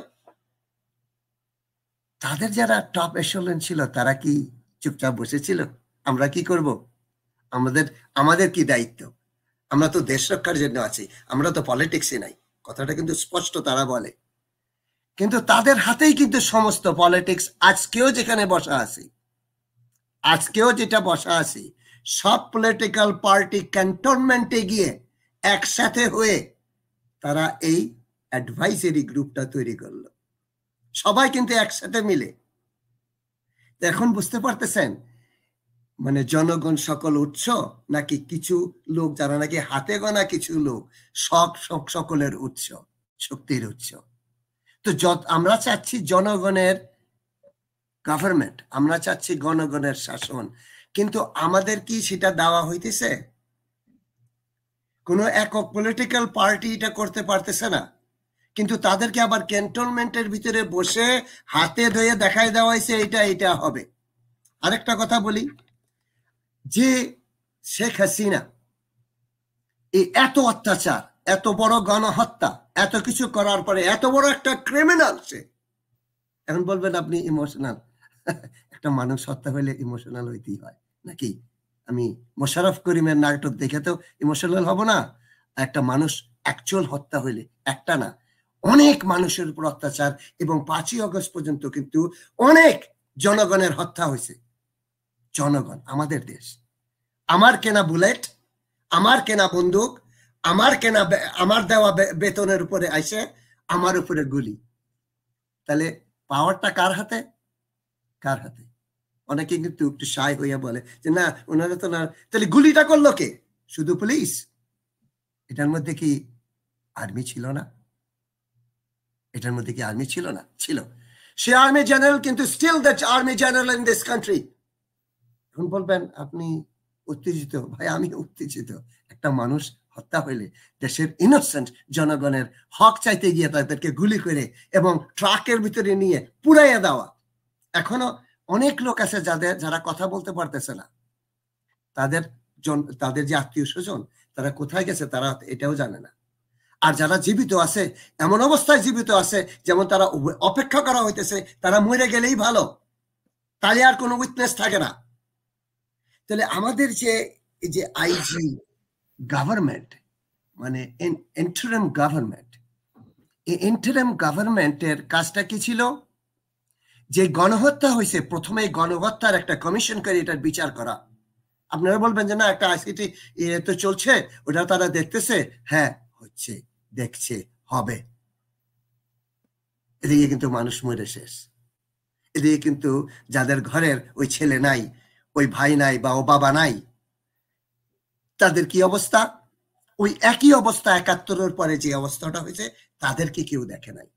B: তাদের যারা টপ এশালন ছিল তারা কি চুপচাপ বসেছিল? আমরা কি করব? আমাদের কি দায়িত্ব? আমরা তো দেশ রক্ষার জন্য আছি, আমরা তো পলিটিক্সে নাই। কথাটা কিন্তু স্পষ্ট তারা বলে, কিন্তু তাদের হাতেই কিন্তু সমস্ত পলিটিক্স। আজকেও যেখানে বসা আছি, আজকেও যেটা বসা আছি, সব পলিটিক্যাল পার্টি ক্যান্টনমেন্টে গিয়ে একসাথে হয়ে তারা এই অ্যাডভাইজারি গ্রুপটা তৈরি করলো, সবাই কিন্তু একসাথে মিলে। এখন বুঝতে পারতেছেন মানে জনগণ সকল উৎস নাকি কিছু লোক যারা নাকি হাতে গোনা কিছু লোক সকলের উৎস, শক্তির উৎস। তো আমরা চাচ্ছি জনগণের গভর্নমেন্ট, আমরা চাচ্ছি গণগণের শাসন, কিন্তু আমাদের কি সেটা দেওয়া হইতেছে? কোনো একক পলিটিক্যাল পার্টি এটা করতে পারতেছে না, কিন্তু তাদেরকে আবার ক্যান্টনমেন্টের ভিতরে বসে হাতে ধুয়ে দেখাই দেওয়া হয়েছে এটা হবে। আরেকটা কথা বলি, যে শেখ হাসিনা এই এত অত্যাচার, এত বড় গণহত্যা, এত কিছু করার পরে এত বড় একটা ক্রিমিনাল, সে এখন বলবেন আপনি ইমোশনাল। একটা মানুষ হত্যা হলে ইমোশনাল হইতেই হয় নাকি? আমি মোশাররফ করিমের নাটক দেখে তো ইমোশনাল হব না? একটা মানুষ অ্যাকচুয়াল হত্যা হইলে, একটা না অনেক মানুষের উপর অত্যাচার, এবং 5ই আগস্ট পর্যন্ত কিন্তু অনেক জনগণের হত্যা হয়েছে। জনগণ, আমাদের দেশ, আমার কেনা বুলেট, আমার কেনা বন্দুক, আমার দেওয়া বেতনের উপরে আইসে আমার উপরে গুলি। তাহলে পাওয়ারটা কার হাতে? কার হাতে? অনেকে কিন্তু একটু শাই হইয়া বলে যে না ওনারা তো না, তাহলে গুলিটা করলো কে? শুধু পুলিশ? এটার মধ্যে কি আর্মি ছিল না? এটার মধ্যে কি আর্মি ছিল না? ছিল। সে আর্মি জেনারেল কিন্তু still the army general in this country. এখন বলবেন আপনি উত্তেজিত। ভাই আমি উত্তেজিত। একটা মানুষ হত্যা হইলে দেশের ইনোসেন্ট জনগণের হক চাইতে গিয়ে তাদেরকে গুলি করে এবং ট্রাকের ভিতরে নিয়ে পুড়াইয়া দেওয়া। এখনো অনেক লোক আছে যারা কথা বলতে পারতেছে না, তাদের যে আত্মীয় স্বজন তারা কোথায় গেছে তারা এটাও জানে না। আর যারা জীবিত আছে, এমন অবস্থায় জীবিত আছে যেমন তারা অপেক্ষা করা হইতেছে তারা মরে গেলেই ভালো, তাহলে আর কোনো উইটনেস থাকে না। তাহলে আমাদের যে আইজি গভর্নমেন্ট, মানে ইন্টারিম গভর্নমেন্ট, এই ইন্টারিম গভর্নমেন্টের কাজটা কি ছিল? যে গণহত্যা হয়েছে প্রথমে গণহত্যার একটা কমিশন করে এটার বিচার করা। আপনারা বলবেন যে না একটা আইসিটি তো চলছে, ওটা তারা দেখতেছে। হ্যাঁ হচ্ছে, দেখছে, হবে। এদিকে কিন্তু মানুষ মরে শেষ। এদিকে কিন্তু যাদের ঘরের ওই ছেলে নাই, ওই ভাই নাই, বা ও বাবা নাই, তাদের কি অবস্থা? ওই একই অবস্থা 71-এর পরে যে অবস্থাটা হয়েছে, তাদেরকে কেউ দেখে নাই,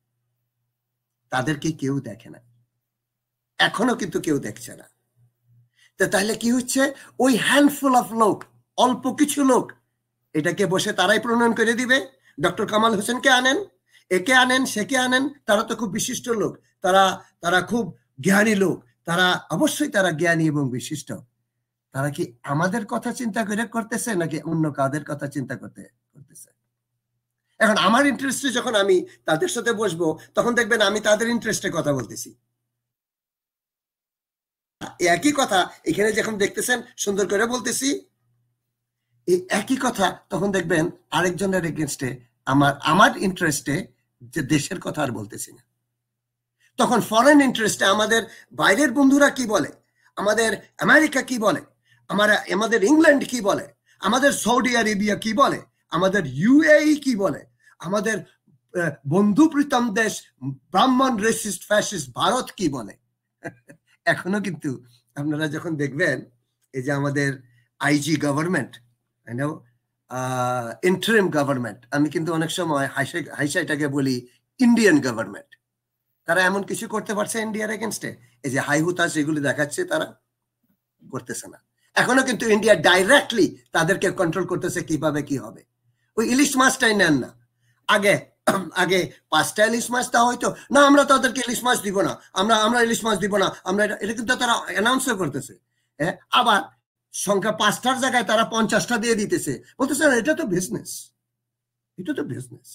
B: তাদেরকে কেউ দেখে নাই, এখনো কিন্তু কেউ দেখছে না। তাহলে কি হচ্ছে? ওই হ্যান্ডফুল অফ লোক, অল্প কিছু লোক এটাকে বসে তারাই প্রণয়ন করে দিবে। ডক্টর কামাল হোসেনকে আনেন, একে আনেন, সেকে আনেন, তারা তো খুব বিশিষ্ট লোক, তারা খুব জ্ঞানী লোক, তারা অবশ্যই তারা জ্ঞানী এবং বিশিষ্ট। তারা কি আমাদের কথা চিন্তা করে করতেছে নাকি অন্য কাদের কথা চিন্তা করতেছে? এখন আমার ইন্টারেস্টে যখন আমি তাদের সাথে বসবো, তখন দেখবেন আমি তাদের ইন্টারেস্টে কথা বলতেছি। একই কথা এখানে যখন দেখতেছেন সুন্দর করে বলতেছি, এই একই কথা তখন দেখবেন আরেকজনের এগেনস্টে আমার ইন্টারেস্টে যে দেশের কথা আর বলতেছি না। তখন ফরেন ইন্টারেস্টে আমাদের বাইরের বন্ধুরা কি বলে, আমাদের আমেরিকা কি বলে, আমাদের ইংল্যান্ড কি বলে, আমাদের সৌদি আরবিয়া কি বলে, আমাদের ইউএই কি বলে, আমাদের বন্ধু প্রীতম দেশ ব্রাহ্মণ রেসিস্ট ফ্যাসিস্ট ভারত কি বলে। এখনো কিন্তু আপনারা যখন দেখবেন এই যে আমাদের আইজি গভর্নমেন্ট, ইন্টারিম গভর্নমেন্ট, আমি কিন্তু অনেক সময় হাইসা এটাকে বলি ইন্ডিয়ান গভর্নমেন্ট, তারা এমন কিছু করতে পারছে ইন্ডিয়ার এগেনস্টে? এই যে হাই হুতাশ যেগুলি দেখাচ্ছে তারা করতেছে না। এখনো কিন্তু ইন্ডিয়া ডাইরেক্টলি তাদেরকে কন্ট্রোল করতেছে কিভাবে কি হবে। ওই ইলিশ মাছটাই নেন না, আগে 5টা ইলিশ মাছ তা হয়তো না, আমরা তাদেরকে ইলিশ মাছ দিব না, আমরা ইলিশ মাছ দিব না, আমরা এটা কিন্তু তারা অ্যানাউন্সও করতেছে। হ্যাঁ, আবার সংখ্যা 5টার জায়গায় তারা 50টা দিয়ে দিতেছে, বলতেছে এটা তো বিজনেস, এটা তো বিজনেস।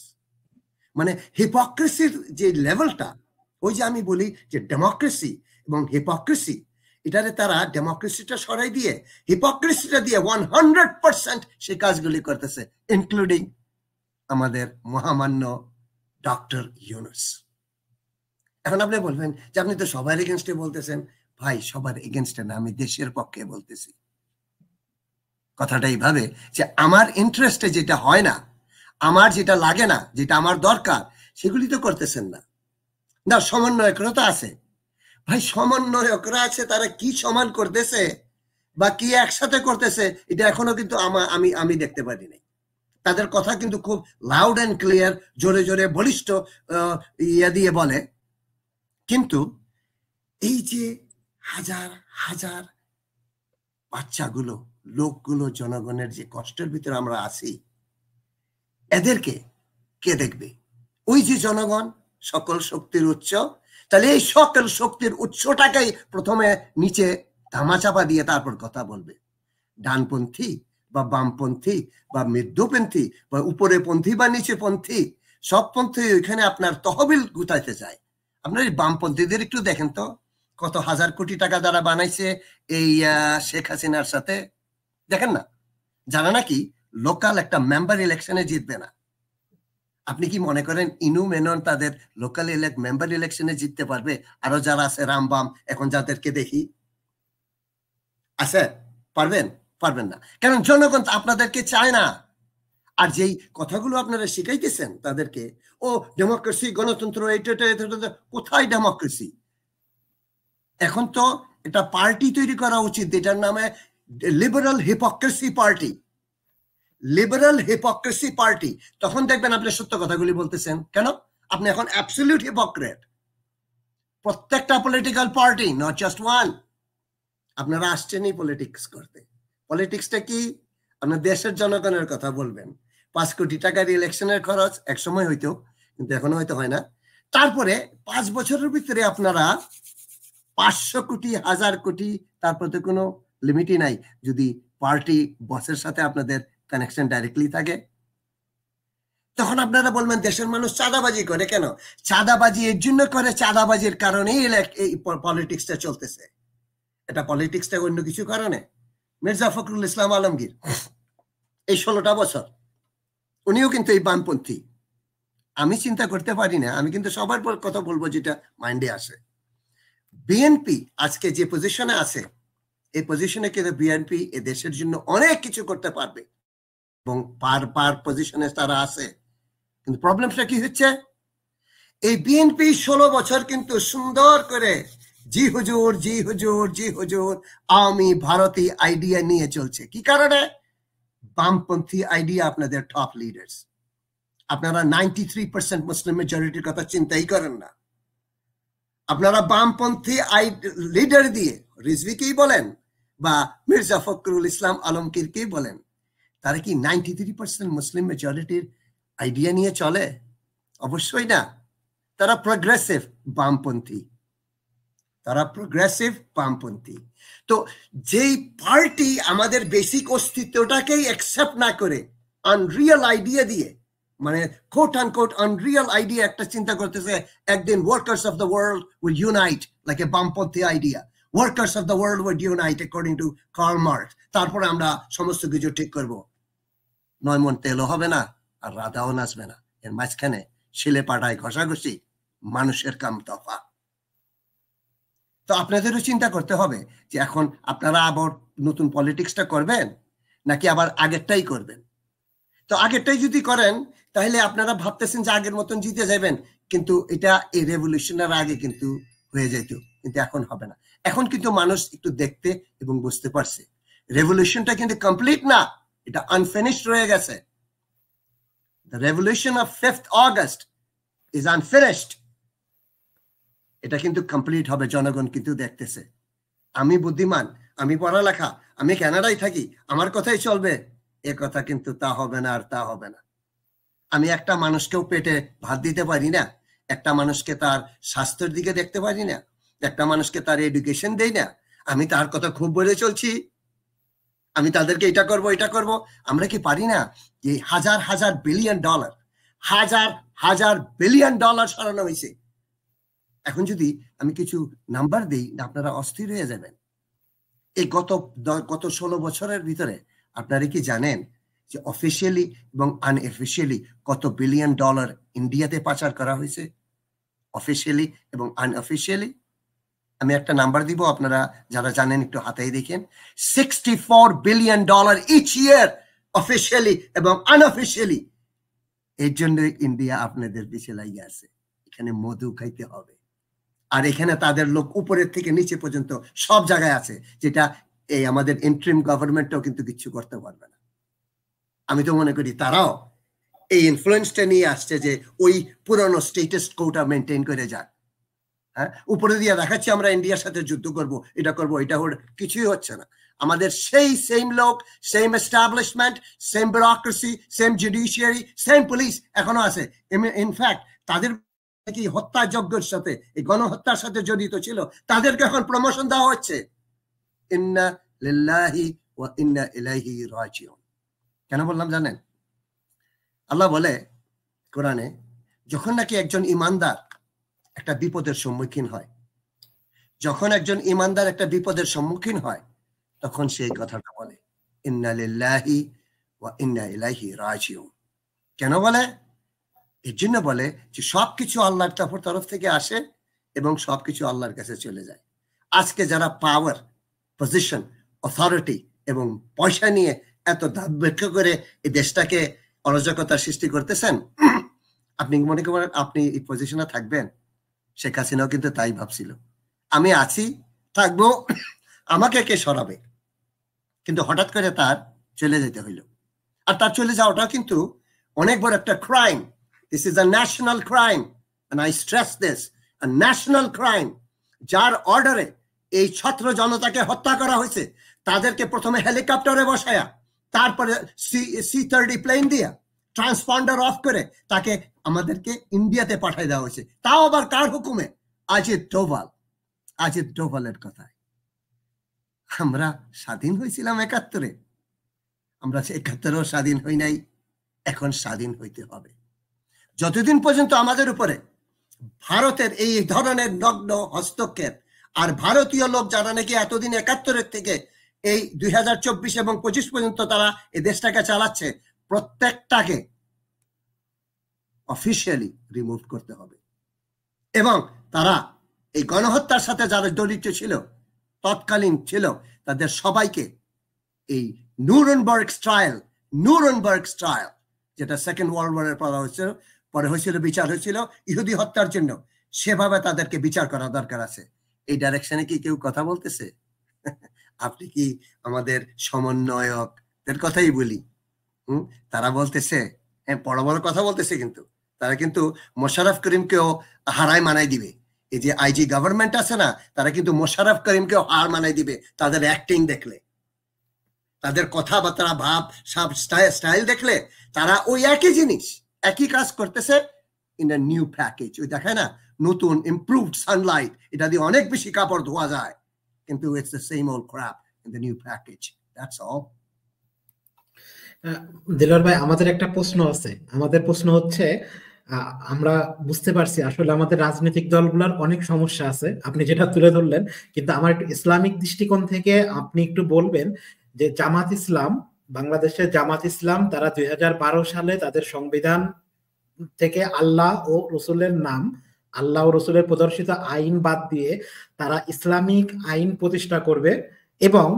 B: মানে হিপোক্রেসির যে লেভেলটা, ওই যে আমি বলি যে ডেমোক্রেসি এবং হিপোক্রেসি, এটারে তারা ডেমোক্রেসিটা সরাই দিয়ে হিপোক্রেসিটা দিয়ে 100% সে কাজগুলি করতেছে, ইনক্লুডিং আমাদের মহামান্য ডক্টর ইউনূস। এখন আপনি বলবেন যে আপনি তো সবার এগেনস্টে বলতেছেন। ভাই সবার এগেনস্টে না, আমি দেশের পক্ষে বলতেছি। কথাটা এইভাবে যে আমার ইন্টারেস্টে যেটা হয় না, আমার যেটা লাগে না, যেটা আমার দরকার, সেগুলি তো করতেছেন না। না, সমন্বয়করা তো আছে। ভাই সমন্বয়করা আছে, তারা কি সমান করতেছে বা কি একসাথে করতেছে এটা এখনো কিন্তু আমি দেখতে পারি নাই। তাদের কথা কিন্তু খুব লাউড অ্যান্ড ক্লিয়ার, জোরে জোরে বলিষ্ঠ ইয়া দিয়ে বলে, কিন্তু এই যে হাজার হাজার বাচ্চাগুলো, লোকগুলো, জনগণের যে কষ্টের ভিতরে আমরা আছি, এদেরকে কে দেখবে? ওই যে জনগণ সকল শক্তির উৎস। তাহলে এই সকল শক্তির উৎসটাকেই প্রথমে নিচে ধামাচাপা দিয়ে তারপর কথা বলবে। ডানপন্থী বা বামপন্থী বা মধ্যপন্থী বা উপরে পন্থী বা নিচে পন্থী, সব পন্থী ওইখানে আপনার তহবিল গুটাইতে চায়। আপনার এই বামপন্থীদের একটু দেখেন তো, কত হাজার কোটি টাকা যারা বানাইছে এই শেখ হাসিনার সাথে, দেখেন না? যারা নাকি লোকাল একটা মেম্বার ইলেকশনে জিতবে না। আপনি কি মনে করেন ইনু মেনন তাদের লোকাল মেম্বার ইলেকশনে জিততে পারবে? আরো যারা আছে রামবাম, এখন যাদেরকে দেখি আছে, পারবেন? পারবেন না। কারণ জনগণ আপনাদেরকে চায় না। আর যেই কথাগুলো আপনারা শিখাইতেছেন তাদেরকে, ও ডেমোক্রেসি, গণতন্ত্র, এটা কোথায় ডেমোক্রেসি? এখন তো এটা পার্টি তৈরি করা উচিত, এটার নামে liberal hypocrisy party. Liberal hypocrisy party. তখন দেখবেন আপনি সত্য কথাগুলি বলতেছেন। কেন? আপনি এখন অ্যাবসলিউট হিপোক্রেট। প্রত্যেকটা political party, not just one. আপনারা আসছেনই পলিটিক্স করতে। পলিটিক্সটা কি? আপনার দেশের জনগণের কথা বলবেন। 5 কোটি টাকার ইলেকশনের খরচ এক সময় হইতো, কিন্তু এখনো হয়তো হয় না। তারপরে 5 বছরের ভিতরে আপনারা 500 কোটি, 1000 কোটি, তারপর তো কোনো লিমিটই নাই যদি পার্টি বসের সাথে আপনাদের কানেকশন ডাইরেক্টলি থাকে। তখন আপনারা বলবেন দেশের মানুষ চাঁদাবাজি করে। কেন চাঁদাবাজি? এর জন্য করে, চাঁদাবাজির কারণেই এই পলিটিক্সটা চলতেছে। এটা পলিটিক্সটা অন্য কিছু কারণে। মির্জা ফখরুল ইসলাম আলমগীর এই 16টা বছর, উনিও কিন্তু এই বামপন্থী। আমি চিন্তা করতে পারি না, আমি কিন্তু সবার পর কথা বলবো যেটা মাইন্ডে আসে। বিএনপি আজকে যে পজিশনে আছে, এই পজিশনে কিন্তু বিএনপি এ দেশের জন্য অনেক কিছু করতে পারবে এবং পার পজিশনে তারা আছে। কিন্তু প্রবলেমটা কি হচ্ছে? এই বিএনপি 16 বছর কিন্তু সুন্দর করে জি হুজুর, জি হুজুর, জি হুজুর, আওয়ামী ভারতী আইডিয়া নিয়ে চলছে। কি কারণে? বামপন্থী আইডিয়া আপনাদের টপ লিডার্স। আপনারা 93% মুসলিম মেজরিটির কথা চিন্তাই করেন না। আপনারা বামপন্থী লিডার দিয়ে, রিজভীকেই বলেন বা মির্জা ফখরুল ইসলাম আলমগীরকেই বলেন, তারা কি 93% মুসলিম মেজরিটির আইডিয়া নিয়ে চলে? অবশ্যই না। তারা প্রগ্রেসিভ বামপন্থী। তারা প্রগ্রেসিভ বামপন্থী। তো যেই পার্টি আমাদের বেসিক অস্তিত্বটাকেই অ্যাকসেপ্ট না করে আনরিয়াল আইডিয়া দিয়ে, মানে কোট আনকোট আনরিয়াল আইডিয়া একটা চিন্তা করতেছে, একদিন workers of the world will unite, like a বামপন্থী idea. Workers of the world will unite according to Karl Marx. তারপরে আমরা সমস্ত কিছু ঠিক করব। 9 মণ তেলও হবে না আর রাধাও নাচবে না। এর মাঝখানে শিলে পাটায় ঘষাঘষি, মানুষের কাম তফা। তো আপনাদেরও চিন্তা করতে হবে যে এখন আপনারা আবার নতুন পলিটিক্সটা করবেন নাকি আবার আগেরটাই করবেন। তো আগেরটাই যদি করেন তাহলে আপনারা ভাবতেছেন যে আগের মতন জিতে যাবেন, কিন্তু এটা এই রেভলিউশনের আগে কিন্তু হয়ে যেত, কিন্তু এখন হবে না। এখন কিন্তু মানুষ একটু দেখতে এবং বুঝতে পারছে রেভলিউশনটা কিন্তু কমপ্লিট না, এটা আনফিনিশড রয়ে গেছে। The revolution of 5th August is unfinished. এটা কিন্তু কমপ্লিট হবে, জনগণ কিন্তু দেখতেছে। আমি বুদ্ধিমান, আমি পড়ালেখা, আমি কানাডায় থাকি, আমার কথাই চলবে, এ কথা কিন্তু তা হবে না আর তা হবে না। আমি একটা মানুষকেও পেটে ভাত দিতে পারি না, একটা মানুষকে তার স্বাস্থ্যের দিকে দেখতে পারি না, একটা মানুষকে তার এডুকেশন দেই না, আমি তার কথা খুব বলে চলছি, আমি তাদেরকে এটা করব এটা করব। আমরা কি পারি না যে হাজার হাজার বিলিয়ন ডলার, হাজার হাজার বিলিয়ন ডলার সরানো হয়েছে? এখন যদি আমি কিছু নাম্বার দিই, আপনারা অস্থির হয়ে যাবেন। এই গত 16 বছরের ভিতরে আপনারা কি জানেন যে অফিসিয়ালি এবং আনঅফিসিয়ালি কত বিলিয়ন ডলার ইন্ডিয়াতে পাচার করা হয়েছে? অফিসিয়ালি এবং আনঅফিসিয়ালি আমি একটা নাম্বার দিব, আপনারা যারা জানেন একটু হাতেই দেখেন। 64 billion dollar each year, officially এবং আনঅফিসিয়ালি। এর জন্য ইন্ডিয়া আপনাদের পিছিয়ে লাগিয়ে আছে। এখানে মধু খাইতে হবে, আর এখানে তাদের লোক উপরের থেকে নিচে পর্যন্ত সব জায়গায় আছে, যেটা এই আমাদের ইন্টারিম গভর্নমেন্টও কিন্তু কিছু করতে পারবে না। আমি তো মনে করি তারাও এই ইনফ্লুয়েন্সটা নিয়ে আসছে যে ওই পুরনো স্টেটাস কোটা মেনটেন করে যাক। হ্যাঁ, উপরে দিয়ে দেখাচ্ছি আমরা ইন্ডিয়ার সাথে যুদ্ধ করব, এটা করব, এটা কিছুই হচ্ছে না। আমাদের সেই সেম লোক, same establishment, same bureaucracy, same judiciary, same police এখনো আছে। ইনফ্যাক্ট তাদের কি হত্যাযজ্ঞের সাথে, এই গণহত্যার সাথে জড়িত ছিল, তাদেরকে এখন প্রমোশন দেওয়া হচ্ছে। ইন্না লিল্লাহি ওয়া ইন্না ইলাইহি রাজিউন। কেন বললাম জানেন? আল্লাহ বলে কোরআনে, যখন নাকি একজন ইমানদার একটা বিপদের সম্মুখীন হয়, যখন একজন ইমানদার একটা বিপদের সম্মুখীন হয়, তখন সেই কথাটা বলে ইন্না লিল্লাহি ওয়া ইন্না ইলাইহি রাজিউন। কেন বলে? এর জন্য বলে যে সবকিছু আল্লাহর তরফ থেকে আসে এবং সবকিছু আল্লাহর কাছে চলে যায়। আজকে যারা পাওয়ার, পজিশন, অথরিটি এবং পয়সা নিয়ে এত দাব্যক্ষ করে এই দেশটাকে অরাজকতার সৃষ্টি করতেছেন, আপনি মনে করেন আপনি এই পজিশনে থাকবেন? শেখ হাসিনাও কিন্তু তাই ভাবছিল, আমি আছি, থাকবো, আমাকে কে সরাবে? কিন্তু হঠাৎ করে তার চলে যেতে হইল। আর তার চলে যাওয়াটাও কিন্তু অনেক বড় একটা crime. This is a national crime, and I stress this, a national crime, যার অর্ডারে এই ছাত্র জনতাকে হত্যা করা হয়েছে। তাদেরকে প্রথমে হেলিকপ্টারে বসায়া, তারপরে C-30 প্লেন দিয়া ট্রান্সপন্ডার অফ করে তাকে আমাদেরকে ইন্ডিয়াতে পাঠিয়ে দেওয়া হয়েছে, তাও আবার কার হুকুমে? আজিদ ডোভালের কথায়। আমরা স্বাধীন হয়েছিলাম 71-এ, আমরা 71-এও স্বাধীন হই নাই, এখন স্বাধীন হইতে হবে। যতদিন পর্যন্ত আমাদের উপরে ভারতের এই ধরনের নগ্ন হস্তক্ষেপ, আর ভারতীয় লোক যারা নাকি এতদিন 71-এর থেকে এই 2024 এবং 25 পর্যন্ত তারা এই দেশটাকে চালাচ্ছে, প্রত্যেকটাকে অফিসিয়ালি রিমুভ করতে হবে। এবং তারা এই গণহত্যার সাথে যারা জড়িত ছিল, তৎকালীন ছিল, তাদের সবাইকে এই নুরেনবার্গ ট্রায়াল, যেটা সেকেন্ড ওয়ার্ল্ড ওয়ারের পরে হয়েছিল, বিচার হয়েছিল ইহুদি হত্যার জন্য, সেভাবে তাদেরকে বিচার করা দরকার আছে। এই ডাইরেকশনে কি কেউ কথা বলতেছে? আপনি কি আমাদের সমন্বয়কদের কথাই বলি, তারা বলতেছে, হ্যাঁ, বড় বড় কথা বলতেছে, কিন্তু তারা কিন্তু মোশাররফ করিমকেও হারায় মানাই দিবে। এই যে আইজি গভর্নমেন্ট আছে না, তারা কিন্তু মোশাররফ করিমকেও হার মানাই দিবে তাদের অ্যাক্টিং দেখলে, তাদের কথাবার্তা, ভাব, সব স্টাইল দেখলে। তারা ওই একই জিনিস, একই কাজ করতেছে ইন আ নিউ প্যাকেজ। ওই দেখায় না, নতুন ইমপ্রুভড সানলাইট, এটা দিয়ে অনেক বেশি কাপড় ধোয়া যায়, কিন্তু it's the same old crap in the new package, that's all.
A: Dilwar ভাই, আমাদের একটা প্রশ্ন আছে। আমাদের প্রশ্ন হচ্ছে, আমরা বুঝতে পারছি আসলে আমাদের রাজনৈতিক দলগুলোর অনেক সমস্যা আছে, আপনি যেটা তুলে ধরলেন, কিন্তু আমার একটু ইসলামিক দৃষ্টিকোণ থেকে আপনি একটু বলবেন যে জামাত ইসলাম, বাংলাদেশের জামাত ইসলাম, তারা 2012 সালে তাদের সংবিধান থেকে আল্লাহ ও রসুলের নাম, আল্লাহ ও রসুলের প্রদর্শিত আইন বাদ দিয়ে তারা ইসলামিক আইন প্রতিষ্ঠা করবে, এবং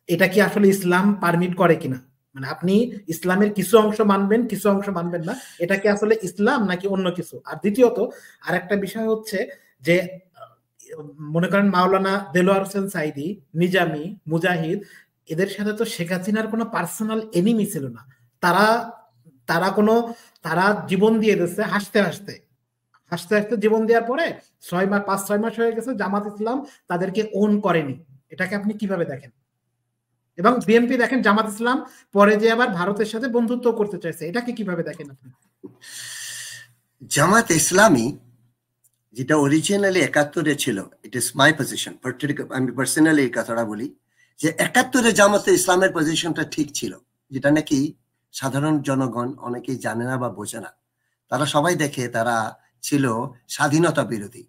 A: এটা কি আসলে ইসলাম পারমিট করে কিনা, মানে আপনি ইসলামের কিছু অংশ মানবেন, কিছু অংশ মানবেন না, এটা কি আসলে ইসলাম নাকি অন্য কিছু? আর দ্বিতীয়ত আরেকটা বিষয় হচ্ছে যে, মনে করেন মাওলানা দেলোয়ার হোসেন সাইদি, নিজামী, মুজাহিদ, এদের সাথে তো শেখ হাসিনার কোনো পার্সোনাল এনিমি ছিল না। তারা তারা কোনো তারা জীবন দিয়ে দিচ্ছে হাসতে হাসতে জীবন দেওয়ার পরে 5-6 মাস হয়ে গেছে, জামাত ইসলাম তাদেরকে ওন করেনি। এটাকে আপনি কিভাবে দেখেন? এবং বিএনপি দেখেন জামাত ইসলাম পরে যে আবার ভারতের সাথে বন্ধুত্ব করতে চাইছে, এটাকে কিভাবে দেখেন আপনি?
B: জামাত ইসলামী যেটা অরিজিনালি 71-এ ছিল, ইট ইজ মাই পজিশন, আমি পার্সোনালি এই কথাটা বলি যে 71-এ জামাতে ইসলামের পজিশনটা ঠিক ছিল, যেটা নাকি সাধারণ জনগণ অনেকেই জানে না বা বোঝে না। তারা সবাই দেখে তারা ছিল স্বাধীনতা বিরোধী।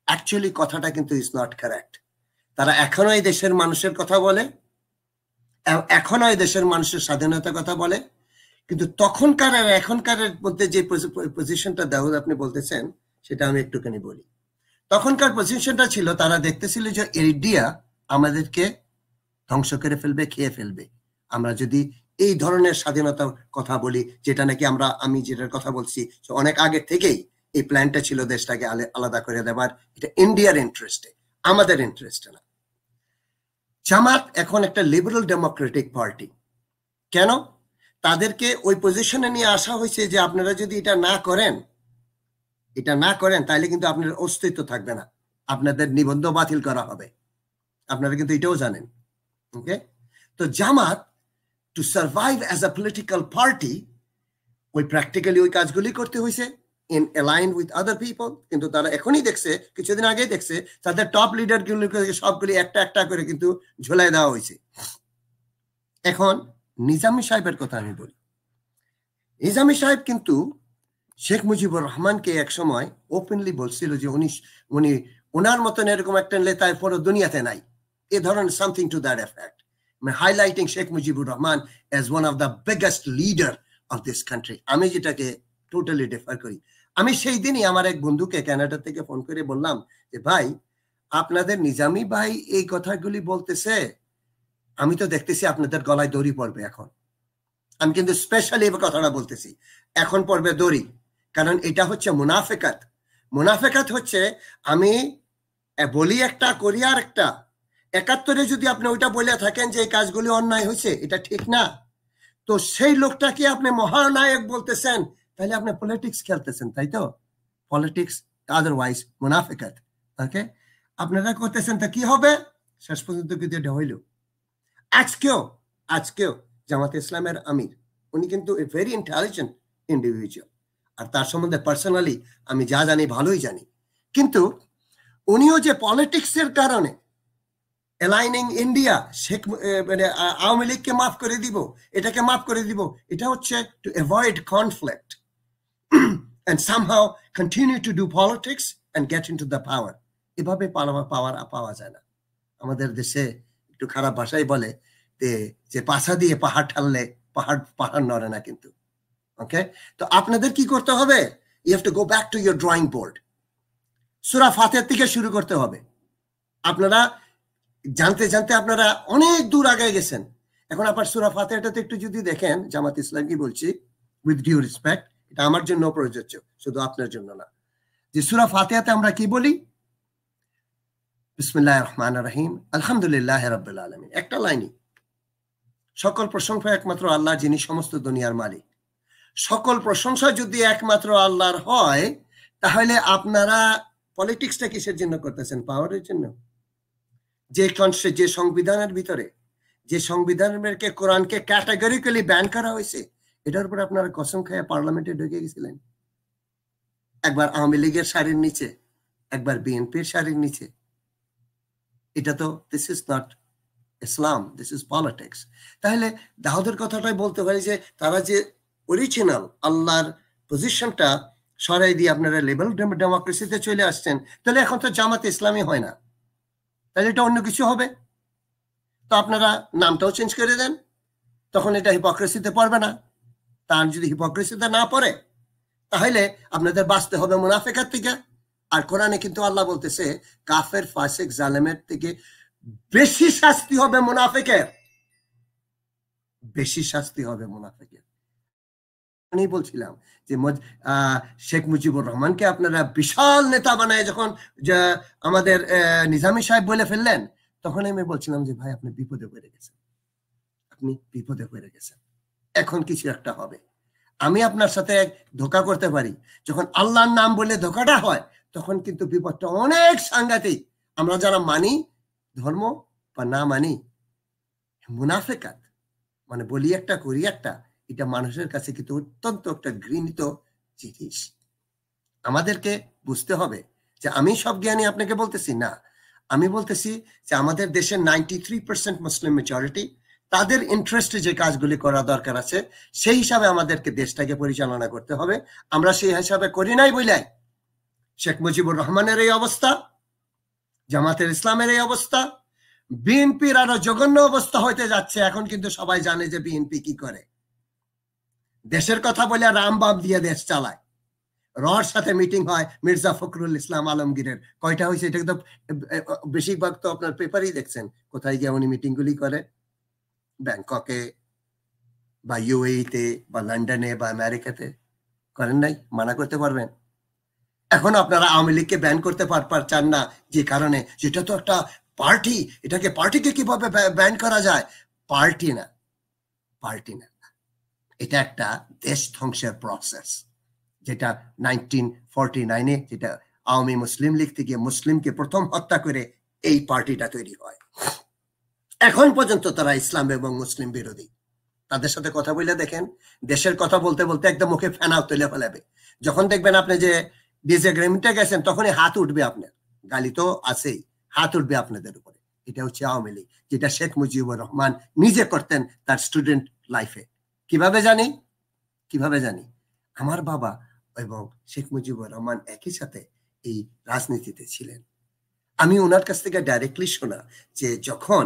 B: অ্যাকচুয়ালি কথাটা কিন্তু ইজ নট কারেক্ট। তারা এখনো এই দেশের মানুষের কথা বলে, এখনো এই দেশের মানুষের স্বাধীনতার কথা বলে, কিন্তু তখনকার আর এখনকার মধ্যে যে পজিশনটা দাউদ আপনি বলতেছেন, সেটা আমি একটুখানি বলি। তখনকার পজিশনটা ছিল, তারা দেখতেছিল যে ইন্ডিয়া আমাদেরকে ধ্বংস করে ফেলবে, খেয়ে ফেলবে, আমরা যদি এই ধরনের স্বাধীনতার কথা বলি, যেটা নাকি আমি যেটার কথা বলছি অনেক আগে থেকেই এই প্ল্যানটা ছিল দেশটাকে আলাদা করে দেবার। এটা ইন্ডিয়ার ইন্টারেস্টে, আমাদের ইন্টারেস্টে না। জামাত এখন একটা লিবারেল ডেমোক্রেটিক পার্টি। কেন তাদেরকে ওই পজিশনে নিয়ে আসা হয়েছে যে আপনারা যদি এটা না করেন তাহলে কিন্তু আপনার অস্তিত্ব থাকবে না, আপনাদের নিবন্ধ বাতিল করা হবে। আপনারা কিন্তু এটাও জানেন, ওকে? তো Jamaat to survive as a political party ওই প্র্যাকটিক্যালি ওই কাজগুলি করতে হয়েছে in align with other people, কিন্তু তারা এখনই দেখছে, কিছুদিন আগেই দেখছে তাদের টপ লিডার গুলোকে সবগুলি একটা একটা করে কিন্তু ঝোলাই দেওয়া হয়েছে। এখন নিজামী সাহেবের কথা আমি বলি। নিজামী সাহেব কিন্তু শেখ মুজিবুর রহমানকে এক সময় ওপেনলি বলছিল যে উনি ওনার মতন এরকম একটা নেতা পুরো দুনিয়াতে নাই, এ ধরনের something to that effect, highlighting Sheikh Mujibur Rahman as one of the biggest leader of this country. আমি যেটাকে টোটালি ডিফার করি। আমি সেই দিনই আমার এক বন্ধুকে কানাডা থেকে ফোন করে বললাম যে ভাই, আপনাদের নিজামী ভাই এই কথাগুলি বলতেছে, আমি তো দেখতেছি আপনাদের গলায় দড়ি পড়বে এখন। আমি কিন্তু স্পেশালি এই কথাটা বলতেছি, এখন পড়বে দড়ি, কারণ এটা হচ্ছে মুনাফিকাত। মুনাফিকাত হচ্ছে আমি বলি একটা করি আর একটা। ৭১ যদি আপনি ওইটা বলে থাকেন যে এই কাজগুলি অন্যায় হয়েছে, এটা ঠিক না, তো সেই লোকটাকে আপনি মহানায়ক বলতেছেন, তাহলে আপনি পলিটিক্স খেলতেছেন, তাই তো? Politics otherwise মুনাফিকাত। ওকে, আপনারা করতেছেন, তা কি হবে? শেষ পর্যন্ত কিন্তু এটা হইল। আজকেও জামাতে ইসলামের আমির, উনি কিন্তু ভেরি ইন্টেলিজেন্ট ইন্ডিভিজুয়াল, আর তার সম্বন্ধে পার্সোনালি আমি যা জানি ভালোই জানি, কিন্তু উনিও যে পলিটিক্সের কারণে অ্যালাইনিং ইন্ডিয়া, শেখ মানে আওয়ামী লীগকে মাফ করে দিব, এটাকে মাফ করে দিব, এটা হচ্ছে to avoid conflict and somehow continue to do politics and get into the power. এভাবে পাওয়া যায় না। আমাদের দেশে একটু খারাপ ভাষায় বলে যে পাছা দিয়ে পাহাড় ঠাললে পাহাড় নড়ে না কিন্তু। ওকে, তো আপনাদের কি করতে হবে? You have to go back to your drawing board. সূরা ফাতিহা থেকে শুরু করতে হবে। আপনারা জানতে জানতে আপনারা অনেক দূর আগে গেছেন। এখন আপনার সূরা ফাতিহাটাতে একটু যদি দেখেন, জামাত ইসলাম কি বলছি, উইথ ডিউ রেসপেক্ট, এটা আমার জন্য প্রযোজ্য, শুধু আপনার জন্য না, যে সূরা ফাতিহাতে আমরা কি বলি? বিসমিল্লাহির রহমানির রহিম, আলহামদুলিল্লাহি রাব্বিল আলামিন। একটা লাইনই, সকল প্রশংসা একমাত্র আল্লাহ, যিনি সমস্ত দুনিয়ার মালিক। সকল প্রশংসা যদি একমাত্র আল্লাহর হয়, তাহলে আপনারা পলিটিক্সটা কিসের জন্য করতেছেন? পাওয়ারের জন্য। যে সংবিধানের ভিতরে, যে সংবিধানকে, কোরআনকে ক্যাটাগরিক্যালি ব্যান করা হয়েছে, এটার উপর আপনারা কসম খায়া পার্লামেন্টে ঢুকে গেছিলেন। একবার আওয়ামী লীগের শাড়ির নিচে, একবার বিএনপির শাড়ির নিচে। এটা তো this is not Islam, this is politics. তাহলে দাউদের কথাটাই বলতে পারি যে তারা যে অরিজিনাল আল্লাহর পজিশনটা সরাই দিয়ে আপনারা লিবারেল ডেমোক্রেসিতে চলে আসছেন, তাহলে এখন তো জামাতে ইসলামী হয় না, তাহলে এটা অন্য কিছু হবে। তো আপনারা নামটাও চেঞ্জ করে দেন, তখন এটা হিপোক্রেসিতে পড়বে না। তার যদি হিপোক্রেসিতে না পড়ে, তাহলে আপনাদের বাঁচতে হবে মুনাফিকার থেকে। আর কোরআনে কিন্তু আল্লাহ বলতেছে কাফের, ফাসিক, জালেমের থেকে বেশি শাস্তি হবে মুনাফিকের, বেশি শাস্তি হবে মুনাফিকের। আমি বলছিলাম যে শেখ মুজিবুর রহমানকে আপনারা বিশাল নেতা বানায় যখন আমাদের নিজামী সাহেব বলে ফেললেন, তখন আমি বলছিলাম যে ভাই, আপনি বিপদে পড়ে গেছেন, আপনি বিপদে পড়ে গেছেন, এখন কিছু একটা হবে। আমি আপনার সাথে ধোঁকা করতে পারি, যখন আল্লাহর নাম বলে ধোঁকাটা হয়, তখন কিন্তু বিপদটা অনেক সাংঘাতিক। আমরা যারা মানি ধর্ম বা না মানি, মুনাফিকাত মানে বলি একটা করি একটা, এটা মানুষের কাছে কিন্তু অত্যন্ত একটা ঘৃণিত জিনিস। আমাদেরকে বুঝতে হবে যে আমি সব জ্ঞানী আপনাকে বলতেছি না, আমি বলতেছি যে আমাদের দেশের 93% মুসলিম মেজরিটি, তাদের ইন্টারেস্টে যে কাজগুলি করা দরকার আছে, সেই হিসাবে আমাদেরকে দেশটাকে পরিচালনা করতে হবে। আমরা সেই হিসাবে করি নাই বলে শেখ মুজিবুর রহমানের এই অবস্থা, জামাতের ইসলামের এই অবস্থা, বিএনপির আরো জঘন্য অবস্থা হইতে যাচ্ছে। এখন কিন্তু সবাই জানে যে বিএনপি কি করে, দেশের কথা বলে রামবাম দিয়ে দেশ চালায়। রর সাথে মিটিং হয় মির্জা ফখরুল ইসলাম আলমগীরের, কয়টা হয়েছে এটা তো বেশিরভাগ তো আপনার পেপারই দেখছেন, কোথায় গিয়ে উনি মিটিং গুলি করে, ব্যাংককে বা ইউএইতে বা লন্ডনে বা আমেরিকাতে করেন নাই? মানা করতে পারবেন? এখন আপনারা আওয়ামী লীগকে ব্যান করতে চান না, যে কারণে যেটা তো একটা পার্টি, এটাকে পার্টিকে কিভাবে ব্যান করা যায়? পার্টি না, পার্টি না, এটা একটা দেশ ধ্বংসের প্রসেস, যেটা 1949-এ যেটা আওয়ামী মুসলিম লীগ থেকে মুসলিমকে প্রথম হত্যা করে এই পার্টিটা তৈরি হয়। এখন পর্যন্ত তারা ইসলাম এবং মুসলিম বিরোধী। তাদের সাথে কথা বলে দেখেন, দেশের কথা বলতে বলতে একদম মুখে ফেনাও তুলে ফেলাবে। যখন দেখবেন আপনি যে ডিসএগ্রিমেন্টে গেছেন, তখনই হাত উঠবে আপনার, গালি তো আছেই, হাত উঠবে আপনাদের উপরে। এটা হচ্ছে আওয়ামী লীগ, যেটা শেখ মুজিবুর রহমান নিজে করতেন তার স্টুডেন্ট লাইফে। কিভাবে জানি? আমার বাবা এবং শেখ মুজিবুর রহমান একই সাথে এই রাজনীতিতে ছিলেন। আমি ওনার কাছ থেকে ডাইরেক্টলি শোনা যে যখন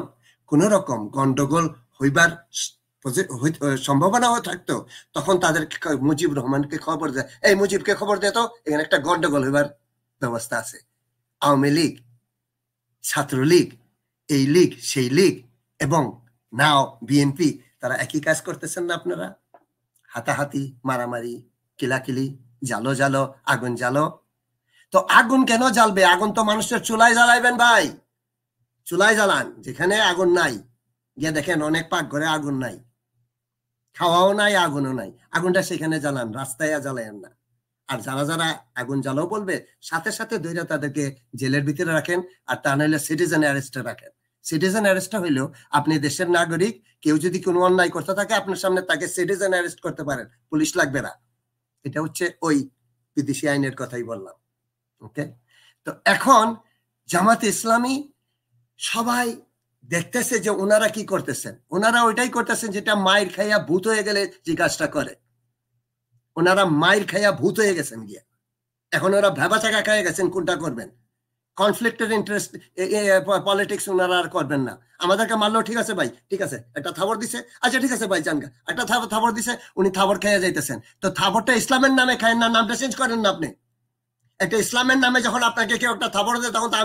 B: কোন রকম গন্ডগোল হইবার সম্ভাবনাও থাকতো, তখন তাদেরকে মুজিবুর রহমানকে খবর দেয়, এই মুজিবকে খবর দে তো, এখানে একটা গন্ডগোল হইবার ব্যবস্থা আছে। আওয়ামী লীগ, ছাত্রলীগ, এই লীগ সেই লীগ এবং নাও বিএনপি, তারা একই কাজ করতেছেন না আপনারা? হাতাহাতি, মারামারি, কিলাকিলি, জালো জালো, আগুন জ্বালো। তো আগুন কেন জ্বালবে? আগুন তো মানুষের চুলায় জ্বালাইবেন ভাই, চুলায় জ্বালান। যেখানে আগুন নাই গিয়ে দেখেন অনেক পাকঘরে আগুন নাই, খাওয়াও নাই, আগুনও নাই, আগুনটা সেখানে জ্বালান, রাস্তায় জ্বালায়েন না। আর যারা যারা আগুন জ্বালাও বলবে, সাথে সাথে ধরে তাদেরকে জেলের ভিতরে রাখেন, আর তা নাহলে সিটিজেন অ্যারেস্টে রাখেন। সিটিজেন অ্যারেস্ট হইলেও আপনি দেশের নাগরিক, কেউ যদি কোনো অন্যায় করতে থাকে আপনার সামনে, তাকে সিটিজেন অ্যারেস্ট করতে পারেন, পুলিশ লাগবে না। এটা হচ্ছে ওই বিদেশি আইনের কথাই বললাম। ওকে, তো এখন জামাতে ইসলামী সবাই দেখতেছে যে ওনারা কি করতেছেন। ওনারা ওইটাই করতেছেন যেটা মায়ের খাইয়া ভূত হয়ে গেলে যে কাজটা করে। ওনারা মায়ের খাইয়া ভূত হয়ে গেছেন গিয়া, এখন ওরা ভেবা চাকা খাইয়া গেছেন কোনটা করবেন। কনফ্লিক্টের ইন্টারেস্ট পলিটিক্স ওনারা আর করবেন না। আমাদেরকে মারলো, ঠিক আছে ভাই, ঠিক আছে, একটা থাবর দিছে, আচ্ছা ঠিক আছে ভাই জানগা, একটা থাবর দিছে, উনি থাবর খাইয়া যাইতেছেন। তো থাবরটা ইসলামের নামে খায়েন না, নামটা চেঞ্জ করেন না আপনি। একটা ইসলামের নামে যখন আপনাকে কেউ একটা থাবর দেয়, তখন তো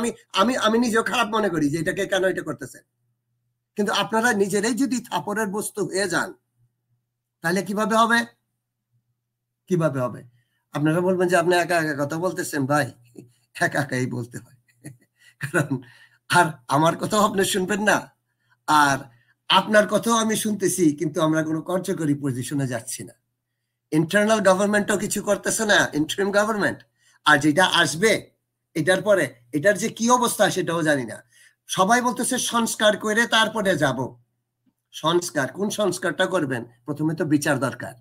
B: আমি নিজেও খারাপ মনে করি যে এটাকে কেন এটা করতেছে। কিন্তু আপনারা নিজেরাই যদি থাপরের বস্তু হয়ে যান, তাহলে কিভাবে হবে? আপনারা বলবেন যে আপনি একা একা কথা বলতেছেন। ভাই, একা একাই বলতে হয়, কারণ আর আমার কথাও আপনি শুনবেন না, আর আপনার কথাও আমি শুনতেছি, কিন্তু আমরা কোনো কার্যকরী পজিশনে যাচ্ছি না। ইন্টারনাল গভর্নমেন্টও কিছু করতেছে না, ইন্টারিম গভর্নমেন্ট। আর যেটা আসবে এটার পরে, এটার যে কি অবস্থা সেটাও জানি না। সবাই বলতেছে সংস্কার করে তারপরে যাব। সংস্কার, কোন সংস্কারটা করবেন? প্রথমে তো বিচার দরকার।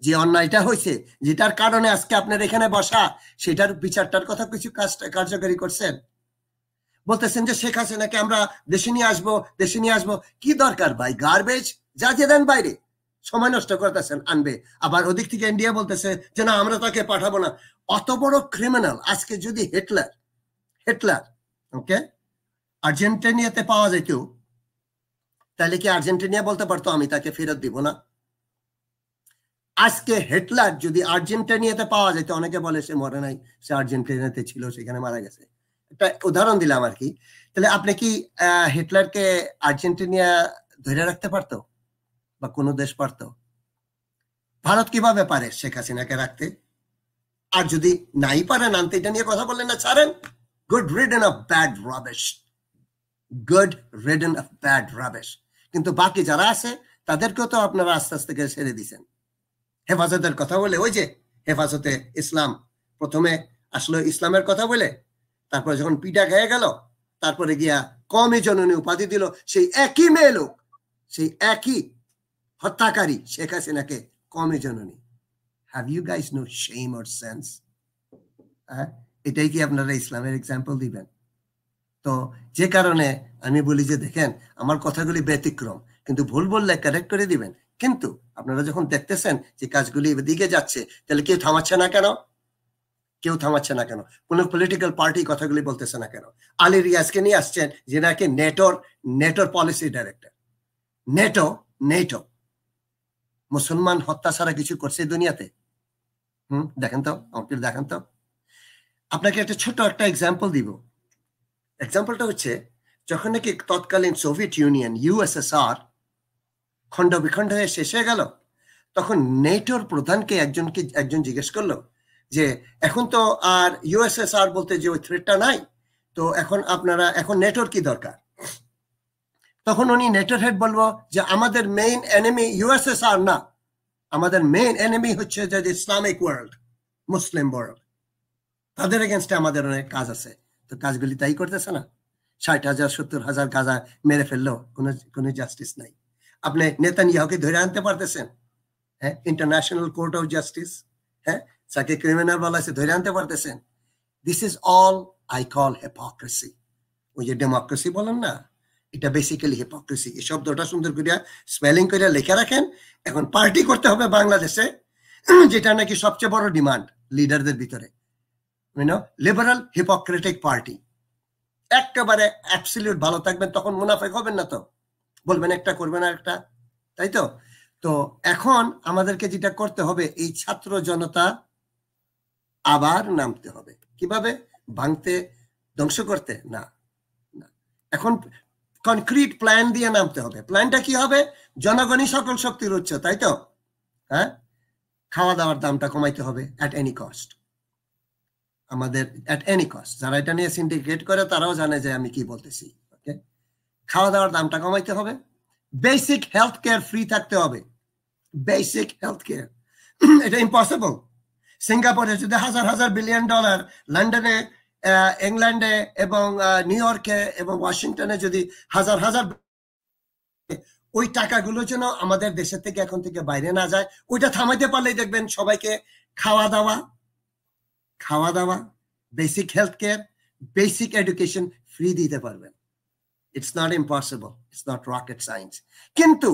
B: যে অন্যায়টা হয়েছে, যেটার কারণে আজকে আপনার এখানে বসা, সেটার বিচারটার কথা কিছু কার্যকরী করছেন? বলতেছেন যে শেখ হাসিনাকে আমরা দেশে নিয়ে আসবো। কি দরকার ভাই? গার্বেজ যা যে দেন বাইরে, সময় নষ্ট করতেছেন, আনবে। আবার ওদিক থেকে ইন্ডিয়া বলতেছে যে না, আমরা তাকে পাঠাবো না। অত বড় ক্রিমিনাল আজকে যদি হিটলার ওকে আর্জেন্টিনিয়াতে পাওয়া যেত, তাহলে কি আর্জেন্টিনিয়া বলতে পারতো আমি তাকে ফেরত দিব না? আজকে হিটলার যদি আর্জেন্টিনিয়াতে পাওয়া যেত, অনেকে বলে সে মরে নাই, সে আর্জেন্টিনাতে ছিল, সেখানে মারা গেছে, একটা উদাহরণ দিলাম আর কি। তাহলে আপনি কি হিটলারকে আর্জেন্টিনা ধরে রাখতে পারতো? বা কোনো দেশ পারতো? ভারত কিভাবে পারে শেখ হাসিনাকে রাখতে? আর যদি নাই পারেন আনতে, এটা নিয়ে কথা বললেন না, ছাড়েন। Good ridden of bad rubbish. কিন্তু বাকি যারা আছে তাদেরকেও তো আপনারা আস্তে আস্তে ছেড়ে দিচ্ছেন। হেফাজতের কথা বলে, ওই যে হেফাজতে ইসলাম, প্রথমে আসলে ইসলামের কথা বলে, তারপরে যখন পিঠা খেয়ে গেল, তারপরে গিয়া কমই জননী উপাধি দিল সেই একই মেয়ে লোক, সেই একই হত্যাকারী শেখ হাসিনাকে কমই জননী। Have you guys know shame or sense? এটাই কি আপনারা ইসলামের এক্সাম্পল দিবেন? তো যে কারণে আমি বলি যে দেখেন, আমার কথাগুলি ব্যতিক্রম, কিন্তু ভুল বললে কারেক্ট করে দিবেন। কিন্তু আপনারা যখন দেখতেছেন যে কাজগুলি এদিকে যাচ্ছে, তাহলে কেউ থামাচ্ছে না কেন? কোন পলিটিক্যাল পার্টি কথাগুলি বলতেছে না কেন? আলী রিয়াজকে নিয়ে আসছেন, যে নাকি নেটোর পলিসি ডাইরেক্টর। নেটো মুসলমান হত্যা ছাড়া কিছু করছে দুনিয়াতে? দেখেন তো, আমাকে দেখেন তো। আপনাকে একটা ছোট একটা এক্সাম্পল দিব। এক্সাম্পলটা হচ্ছে, যখন নাকি তৎকালীন সোভিয়েত ইউনিয়ন USSR খণ্ড বিখণ্ড হয়ে শেষ হয়ে গেল, তখন নেটোর প্রধানকে একজন জিজ্ঞেস করলো যে এখন তো আর USSR বলতে যে ওই থ্রেটটা নাই, তো এখন নেটোর কি দরকার? তখন উনি নেটোর হেড বলবো যে আমাদের মেইন এনিমি USSR না, আমাদের মেইন এনিমি হচ্ছে যে ইসলামিক ওয়ার্ল্ড, মুসলিম ওয়ার্ল্ড, তাদের এগেনস্টে আমাদের অনেক কাজ আছে। তো কাজগুলি তাই করতেছে না? 60,000 70,000 গাজা মেরে ফেললো, কোনো জাস্টিস নাই। আপনি নেতানিয়াহুকে ধরে আনতে পারতেছেন? হ্যাঁ, ইন্টারন্যাশনাল কোর্ট অফ জাস্টিস, হ্যাঁ, তাকে ক্রিমিনাল বলা আছে, ধরে আনতে পারতেছেন? This is all I call hypocrisy. ওই যে ডেমোক্রেসি বলেন না, এটা বেসিক্যালি হিপোক্রেসি। এই শব্দটা সুন্দর করে স্পেলিং করে লিখে রাখেন। এখন পার্টি করতে হবে বাংলাদেশে, যেটা নাকি সবচেয়ে বড় ডিমান্ড লিডারদের ভিতরে, লিবারাল হিপোক্রেটিক পার্টি। একেবারে অ্যাবসলিউট ভালো থাকবেন, তখন মুনাফেক হবেন না, তো বলবেন একটা করবেন আর একটা, তাই তো? তো এখন আমাদেরকে যেটা করতে হবে, এই ছাত্র জনতা আবার নামতে হবে। কিভাবে? ভাঙতে, ধ্বংস করতে না, এখন কনক্রিট প্ল্যান দিয়ে নামতে হবে। প্ল্যানটা কি হবে? জনগণই সকল শক্তির উৎস, তাই তো? হ্যাঁ, খাওয়া দাওয়ার দামটা কমাইতে হবে অ্যাট এনি কস্ট। আমাদের অ্যাট এনি কস্ট, যারা এটা নিয়ে সিন্ডিকেট করে তারাও জানে যে আমি কি বলতেছি। ওকে, খাওয়া দাওয়ার দামটা কমাইতে হবে, বেসিক হেলথ কেয়ার ফ্রি থাকতে হবে। বেসিক হেলথ কেয়ার, এটা ইম্পসিবল। সিঙ্গাপুরে যদি হাজার হাজার বিলিয়ন ডলার, লন্ডনে, ইংল্যান্ডে এবং নিউ ইয়র্কে এবং ওয়াশিংটনে যদি হাজার হাজার, ওই টাকাগুলো যেন আমাদের দেশের থেকে এখন থেকে বাইরে না যায়। ওইটা থামাইতে পারলেই দেখবেন সবাইকে খাওয়া দাওয়া, basic health care, basic education free দিতে পারবেন। It's not impossible, it's not rocket science. কিন্তু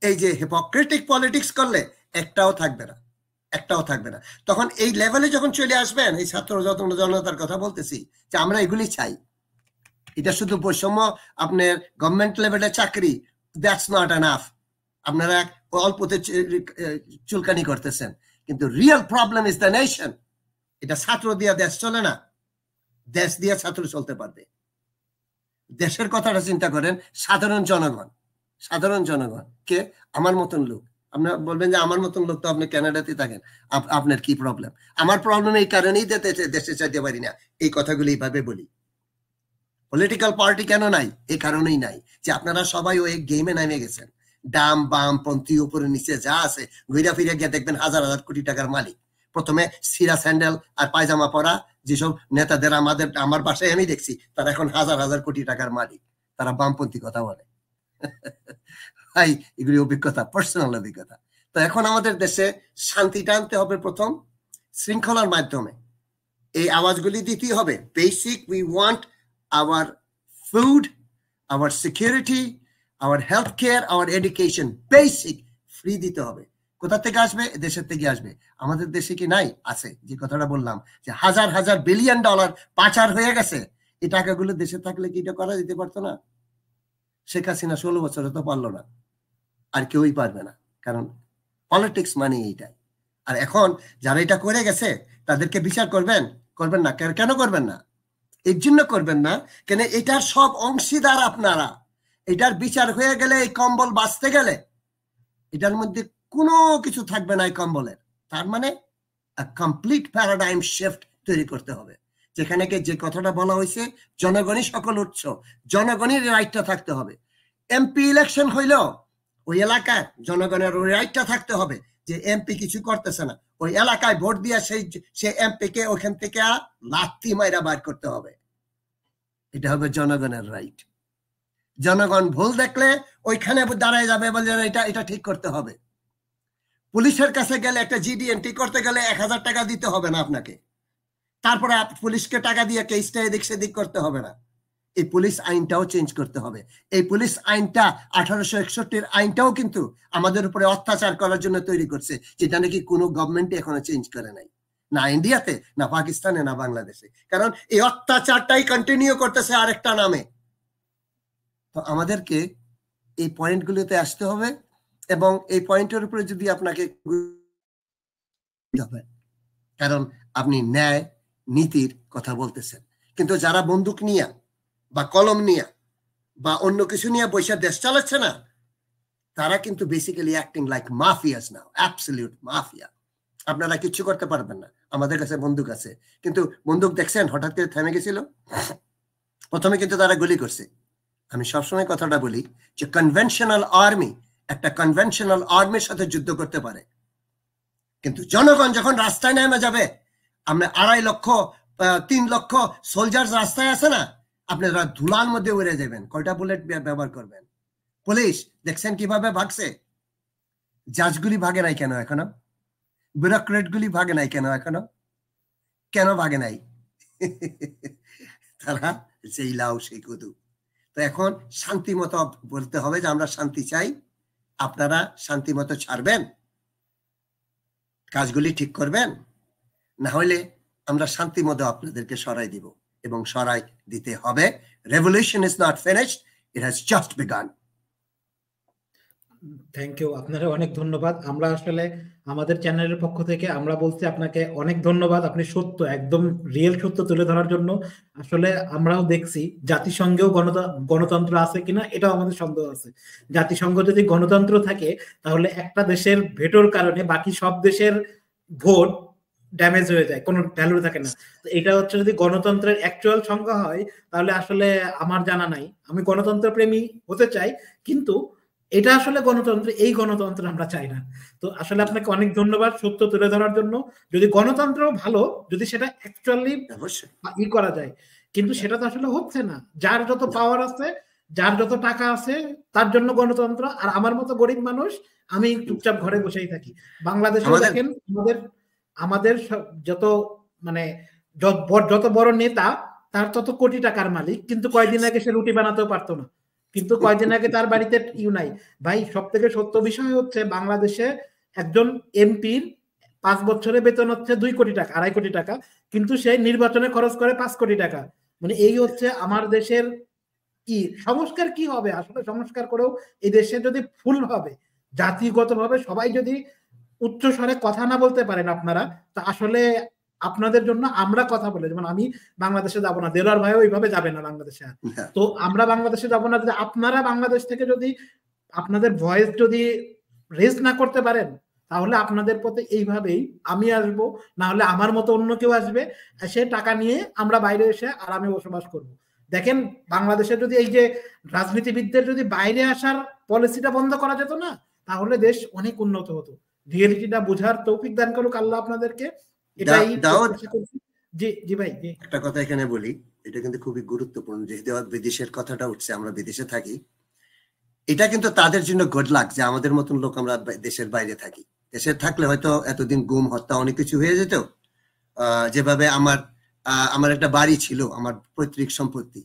B: এই যে হিপোক্রেটিক পলিটিক্স করলে একটাও থাকবে না। তখন এই লেভেলে যখন চলে আসবেন, এই ছাত্র জনতার কথা বলতেছি যে আমরা এগুলি চাই। এটা শুধু বৈষম্য, আপনার গভর্নমেন্ট লেভেলে চাকরি, দ্যাটস নট এনাফ। আপনারা অল্পতে চুলকানি করতেছেন, কিন্তু real problem is the nation. এটা ছাত্র দিয়ে দেশ চলে না, দেশ দিয়ে ছাত্র চলতে পারবে। দেশের কথাটা চিন্তা করেন, সাধারণ জনগণ কে? আমার মতন লোক। আপনার বলবেন যে আমার মতন লোক তো আপনি কানাডাতে থাকেন, আপনার কি প্রবলেম? আমার প্রবলেম এই কারণেই দেশে চাইতে পারি না, এই কথাগুলো এইভাবে বলি। পলিটিক্যাল পার্টি কেন নাই? এই কারণেই নাই যে আপনারা সবাই ওই গেমে নামে গেছেন। ডাম বাম পন্থী উপরে নিচে যা আছে, ঘুরা ফিরে গিয়ে দেখবেন হাজার হাজার কোটি টাকার মালিক। প্রথমে সিরা স্যান্ডেল আর পায়জামা পরা যেসব নেতাদের আমার বাসায় আমি দেখছি, তারা এখন হাজার হাজার কোটি টাকার মালিক। তারা বামপন্থী কথা বলে। ভাই, এগুলি অভিজ্ঞতা, পার্সোনাল অভিজ্ঞতা। তো এখন আমাদের দেশে শান্তিটা আনতে হবে প্রথম, শৃঙ্খলার মাধ্যমে এই আওয়াজগুলি দিতেই হবে। Basic, we want our food, our security, our healthcare, our education, basic free দিতে হবে। কোথা থেকে আসবে? দেশের থেকে আসবে। আমাদের দেশে কি নাই? আছে। যে কথাটা বললাম যে হাজার হাজার বিলিয়ন ডলার পাচার হয়ে গেছে, এই টাকাগুলো দেশে থাকলে কি এটা করা যেতে পারতো না? শেখ হাসিনা 16 বছরে তো পারলো না, আর কেউই পারবে না, কারণ পলিটিক্স মানে এইটাই। আর এখন যারা এটা করে গেছে তাদেরকে বিচার করবেন না? কেন করবেন না? এর জন্য করবেন না কেন, এটার সব অংশীদার আপনারা। এটার বিচার হয়ে গেলে, এই কম্বল বাঁচতে গেলে এটার মধ্যে কোনো কিছু থাকবে না এই কম্বলের। তার মানে কমপ্লিট প্যারাডাইম শিফট তৈরি করতে হবে, যেখানে যে কথাটা বলা হয়েছে, জনগণই সকল উৎস, জনগণের রাইটটা থাকতে হবে। এমপি ইলেকশন হইল, ওই এলাকায় জনগণের ওই রাইটটা থাকতে হবে যে এমপি কিছু করতেছে না, ওই এলাকায় ভোট দিয়ে সেই এমপি কে ওখান থেকে লাথি মাইরা বার করতে হবে। এটা হবে জনগণের রাইট। জনগণ ভুল দেখলে ওইখানে দাঁড়ায় যাবে, বলে এটা ঠিক করতে হবে। পুলিশের কাছে গেলে, একটা জিডি এন্ট্রি করতে গেলে 1000 টাকা দিতে হবে না আপনাকে, তারপরে পুলিশকে টাকা দিয়ে কেসটা এদিক সেদিক করতে হবে না। এই পুলিশ আইনটাও চেঞ্জ করতে হবে। এই পুলিশ আইনটা 1861 আইনটাও কিন্তু আমাদের উপরে অত্যাচার করার জন্য তৈরি করছে, যেটা নাকি কোনো গভর্নমেন্ট এখনো চেঞ্জ করে নাই, না ইন্ডিয়াতে, না পাকিস্তানে, না বাংলাদেশে। কারণ এই অত্যাচারটাই কন্টিনিউ করতেছে আরেকটা নামে। তো আমাদেরকে এই পয়েন্টগুলোতে আসতে হবে, এবং এই পয়েন্টের উপরে যদি আপনাকে, কারণ আপনি ন্যায় নীতির কথা বলতেছেন, কিন্তু যারা বন্দুক নিয়ে বা কলম নিয়ে বা অন্য কিছু নিয়ে বৈশা দেশ চালাচ্ছে না, তারা কিন্তু বেসিক্যালি অ্যাক্টিং লাইক মাফিয়াস নাও, অ্যাবসলিউট মাফিয়া। আপনারা কিছু করতে পারবেন না। আমাদের কাছে বন্দুক আছে, কিন্তু বন্দুক দেখছেন হঠাৎ করে থেমে গেছিল? প্রথমে কিন্তু তারা গুলি করছে। আমি সবসময় কথাটা বলি যে কনভেনশনাল আর্মি একটা কনভেনশনাল আর্মির সাথে যুদ্ধ করতে পারে, কিন্তু জনগণ যখন রাস্তায় নেমে যাবে, আমরা 2.5 লক্ষ 3 লক্ষ সোলজার রাস্তায় আছে না, আপনারা ধুলার মধ্যে উড়ে যাবেন, কয়টা বুলেট ব্যবহার করবেন? পুলিশ দেখছেন কিভাবে ভাগছে? জাজগুলি ভাগে নাই কেন এখনো? ব্যুরোক্রেট গুলি ভাগে নাই কেন এখনো? কেন ভাগে নাই? তারা সেই লাউ সেই কদু। তো এখন শান্তি মতো বলতে হবে যে আমরা শান্তি চাই, আপনারা শান্তি মতো ছাড়বেন, কাজগুলি ঠিক করবেন, না হলে আমরা শান্তি মতো আপনাদেরকে সরাই দিব, এবং সরাই দিতে হবে। Revolution is not finished, it has just begun.
A: Thank you, আপনারা অনেক ধন্যবাদ। আমরা আসলে আমাদের চ্যানেলের পক্ষ থেকে আমরা বলছি আপনাকে অনেক ধন্যবাদ। আপনি সত্য, একদম রিয়েল সত্য তুলে ধরার জন্য। আসলে আমরাও দেখছি জাতিসংঘেও গণতন্ত্র আছে কিনা এটাও আমাদের সন্দেহ আছে। জাতিসংঘ যদি গণতন্ত্র থাকে তাহলে একটা দেশের ভেটোর কারণে বাকি সব দেশের ভোট ড্যামেজ হয়ে যায়, কোনো ভ্যালু থাকে না। তো এটা হচ্ছে যদি গণতন্ত্রের অ্যাকচুয়াল সংজ্ঞা হয় তাহলে আসলে আমার জানা নাই। আমি গণতন্ত্র প্রেমী হতে চাই, কিন্তু এটা আসলে গণতন্ত্র, এই গণতন্ত্র আমরা চাই না। তো আসলে আপনাকে অনেক ধন্যবাদ সত্য তুলে ধরার জন্য। যদি গণতন্ত্র ভালো, যদি সেটা অ্যাকচুয়ালি ই করা যায়, কিন্তু সেটা তো আসলে হচ্ছে না। যার যত পাওয়ার আছে, যার যত টাকা আছে, তার জন্য গণতন্ত্র। আর আমার মতো গরিব মানুষ, আমি চুপচাপ ঘরে বসেই থাকি। বাংলাদেশেও দেখেন আমাদের আমাদের যত মানে যত বড় নেতা তার তত কোটি টাকার মালিক, কিন্তু কয়দিন আগে সে রুটি বানাতেও পারতো না, কিন্তু কয়দিন আগে তার বাড়িতে নাই। ভাই সব থেকে সত্য বিষয় হচ্ছে বাংলাদেশে একজন এমপির 5 বছরে বেতন হচ্ছে 2 কোটি টাকা, 2.5 কোটি টাকা, কিন্তু সে নির্বাচনে খরচ করে 5 কোটি টাকা। মানে এই হচ্ছে আমার দেশের কি সংস্কার। কি হবে আসলে সংস্কার করেও এই দেশে যদি ফুল ভাবে জাতিগতভাবে সবাই যদি উচ্চ স্বরে কথা না বলতে পারেন আপনারা, তা আসলে আপনাদের জন্য আমরা কথা বলে, যেমন আমি বাংলাদেশে যাব না, দেলোয়ার ভাইও ওইভাবে যাবে না বাংলাদেশে। তো আমরা বাংলাদেশে যাব না, আপনারা বাংলাদেশ থেকে যদি আপনাদের ভয়েস যদি রেজ না করতে পারেন তাহলে আপনাদের পথে এইভাবেই আমি আসব, না হলে আমার মতো অন্য কেউ আসবে, সে টাকা নিয়ে আমরা বাইরে এসে আরামে বসবাস করব। দেখেন বাংলাদেশে যদি এই যে রাজনীতিবিদদের যদি বাইরে আসার পলিসিটা বন্ধ করা যেত না, তাহলে দেশ অনেক উন্নত হতো। রিয়েলিটিটা বোঝার তৌফিক দান করুক আল্লাহ আপনাদেরকে, এটাই প্রত্যাশা করছি। জি জি ভাই।
B: একটা কথা এখানে বলি, এটা কিন্তু খুবই গুরুত্বপূর্ণ, যেহেতু বিদেশের কথাটা উঠছে, আমরা বিদেশে থাকি, এটা কিন্তু তাদের জন্য গুড লাক যে আমাদের মতন লোক আমরা দেশের বাইরে থাকি। দেশে থাকলে হয়তো এতদিন গুম হত্যা অনেক কিছু হয়ে যেত। যেভাবে আমার একটা বাড়ি ছিল, আমার পৈতৃক সম্পত্তি,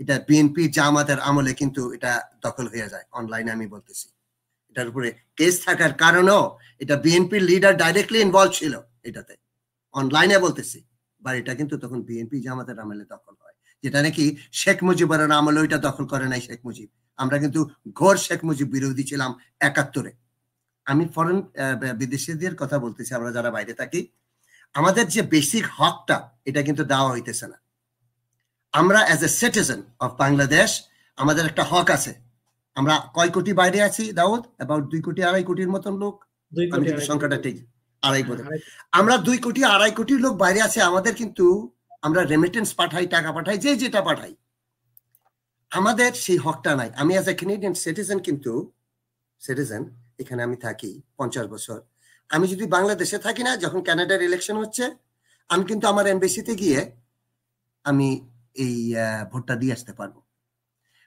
B: এটা বিএনপি জামাতের আমলে কিন্তু এটা দখল হয়ে যায়। অনলাইনে আমি বলতেছি, এটার উপরে কেস থাকার কারণেও এটা বিএনপির লিডার ডাইরেক্টলি ইনভলভ ছিল এটাতে। অনলাইনে বলতেছি, বাড়িটা কিন্তু তখন বিএনপি জামাতের আমলে দখল হয়, যেটা নাকি শেখ মুজিবের আমলে ওইটা দখল করে নাই শেখ মুজিব। আমরা কিন্তু ঘোর শেখ মুজিব বিরোধী ছিলাম 71-এ। আমি ফরেন বিদেশিদের কথা বলতেছি, আমরা যারা বাইরে থাকি, আমাদের যে বেসিক হকটা এটা কিন্তু দেওয়া হইতেছে না। আমরা as a citizen of Bangladesh আমাদের একটা হক আছে। আমরা কয় কোটি বাইরে আছি দাউদ? অ্যাবাউট 2 কোটি 2.5 কোটির মতন লোক। আমি কিন্তু সংখ্যাটা ঠিক 2.5 কোটি। আমরা 2 কোটি 2.5 কোটি লোক বাইরে আছে। আমাদের কিন্তু আমরা রেমিটেন্স পাঠাই, টাকা পাঠাই, যে যেটা পাঠাই, আমাদের সেই হকটা নাই। আমি অ্যাজ এ ক্যানাডিয়ান সিটিজেন, কিন্তু সিটিজেন, এখানে আমি থাকি 50 বছর। আমি যদি বাংলাদেশে থাকি না, যখন কানাডার ইলেকশন হচ্ছে, আমি কিন্তু আমার এমবেসিতে গিয়ে আমি এই ভোটটা দিয়ে আসতে পারবো।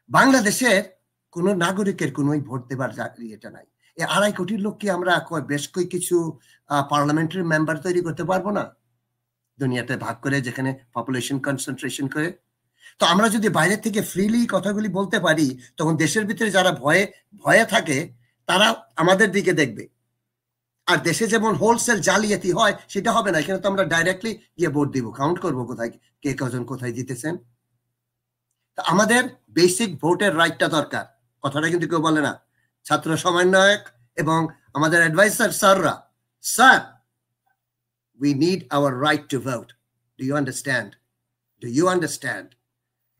B: বাংলাদেশের কোন নাগরিকের কোন ভোট দেবার এটা নাই। এই 2.5 কোটির লোক কি আমরা বেশ কিছু পার্লামেন্টারি মেম্বার তৈরি করতে পারবো না দুনিয়াতে ভাগ করে, যেখানে পপুলেশন কনসেন্ট্রেশন করে? তো আমরা যদি বাইরে থেকে ফ্রিলি কথাগুলি বলতে পারি, তখন দেশের ভিতরে যারা ভয়ে থাকে তারা আমাদের দিকে দেখবে। আর দেশে যেমন হোলসেল জালিয়াতি হয় সেটা হবে না। এখানে তো আমরা ডাইরেক্টলি গিয়ে ভোট দিব, কাউন্ট করবো কোথায় কে কজন কোথায় জিতেছেন। আমাদের বেসিক ভোটের রাইটটা দরকার, কথাটা কিন্তু কেউ বলে না। ছাত্র সমন্বয়ক এবং আমাদের অ্যাডভাইসার স্যাররা, sir, we need our right to vote. Do you understand? Do you understand?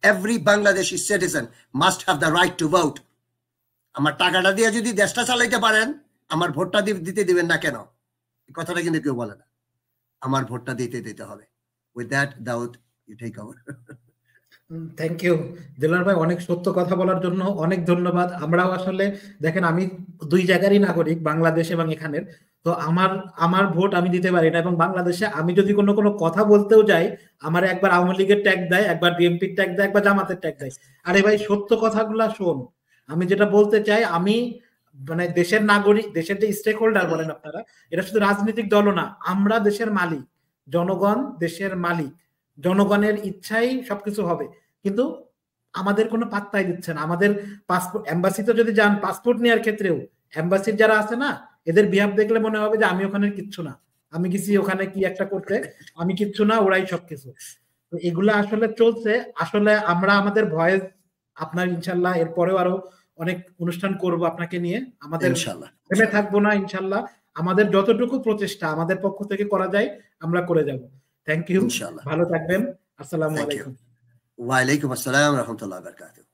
B: Every Bangladeshi citizen must have the right to vote. আমার টাকাটা দিয়ে যদি দেশটা চালাইতে পারেন, আমার ভোটটা দিতে দিবেন না কেন? এই কথাটা কিন্তু কেউ বলে না। আমার ভোটটা দিতে হবে। With that, Daud, you take over.
A: Thank you Dilar ভাই, অনেক সত্য কথা বলার জন্য অনেক ধন্যবাদ। আমরাও আসলে দেখেন, আমি দুই জায়গারই নাগরিক, বাংলাদেশ এবং এখানের। তো আমার আমার ভোট আমি দিতে পারি না, এবং বাংলাদেশে আমি যদি কোনো কোনো কথা বলতেও যাই, আমার একবার আওয়ামী লীগের ট্যাগ দেয়, একবার বিএনপির ট্যাগ দেয়, একবার জামাতের ট্যাগ দেয়। আরে ভাই, সত্য কথাগুলা শোন। আমি যেটা বলতে চাই, আমি মানে দেশের নাগরিক, দেশের যে স্টেক হোল্ডার বলেন আপনারা, এটা শুধু রাজনৈতিক দলও না, আমরা দেশের মালিক, জনগণ দেশের মালিক, জনগণের ইচ্ছাই সবকিছু হবে। কিন্তু আমাদের কোনো পাত্তাই দিচ্ছে না। আমাদের পাসপোর্ট, এম্বাসিতে যদি যান পাসপোর্ট নেওয়ার ক্ষেত্রেও, এম্বাসির যারা আছে না, এদের বিহেভ দেখলে মনে হবে যে আমি ওখানে কিচ্ছু না, আমি গেছি ওখানে কি একটা করতে, আমি কিচ্ছু না, ওরাই সবকিছু। তো এগুলা আসলে চলছে। আসলে আমরা আমাদের ভয়েস আপনার ইনশাল্লাহ এরপরেও আরো অনেক অনুষ্ঠান করব আপনাকে নিয়ে, আমাদের
B: ইনশাল্লাহ
A: থেমে থাকবো না ইনশাল্লাহ। আমাদের যতটুকু প্রচেষ্টা আমাদের পক্ষ থেকে করা যায় আমরা করে যাব। থ্যাংক ইউ,
B: ইনশাল্লাহ।
A: ভালো থাকবেন। আসসালামু
B: থ্যাংক ইউ।
A: আলাইকুম।
B: ওয়ালাইকুম আসসালাম রহমতুল্লাহ বরকাতুহ।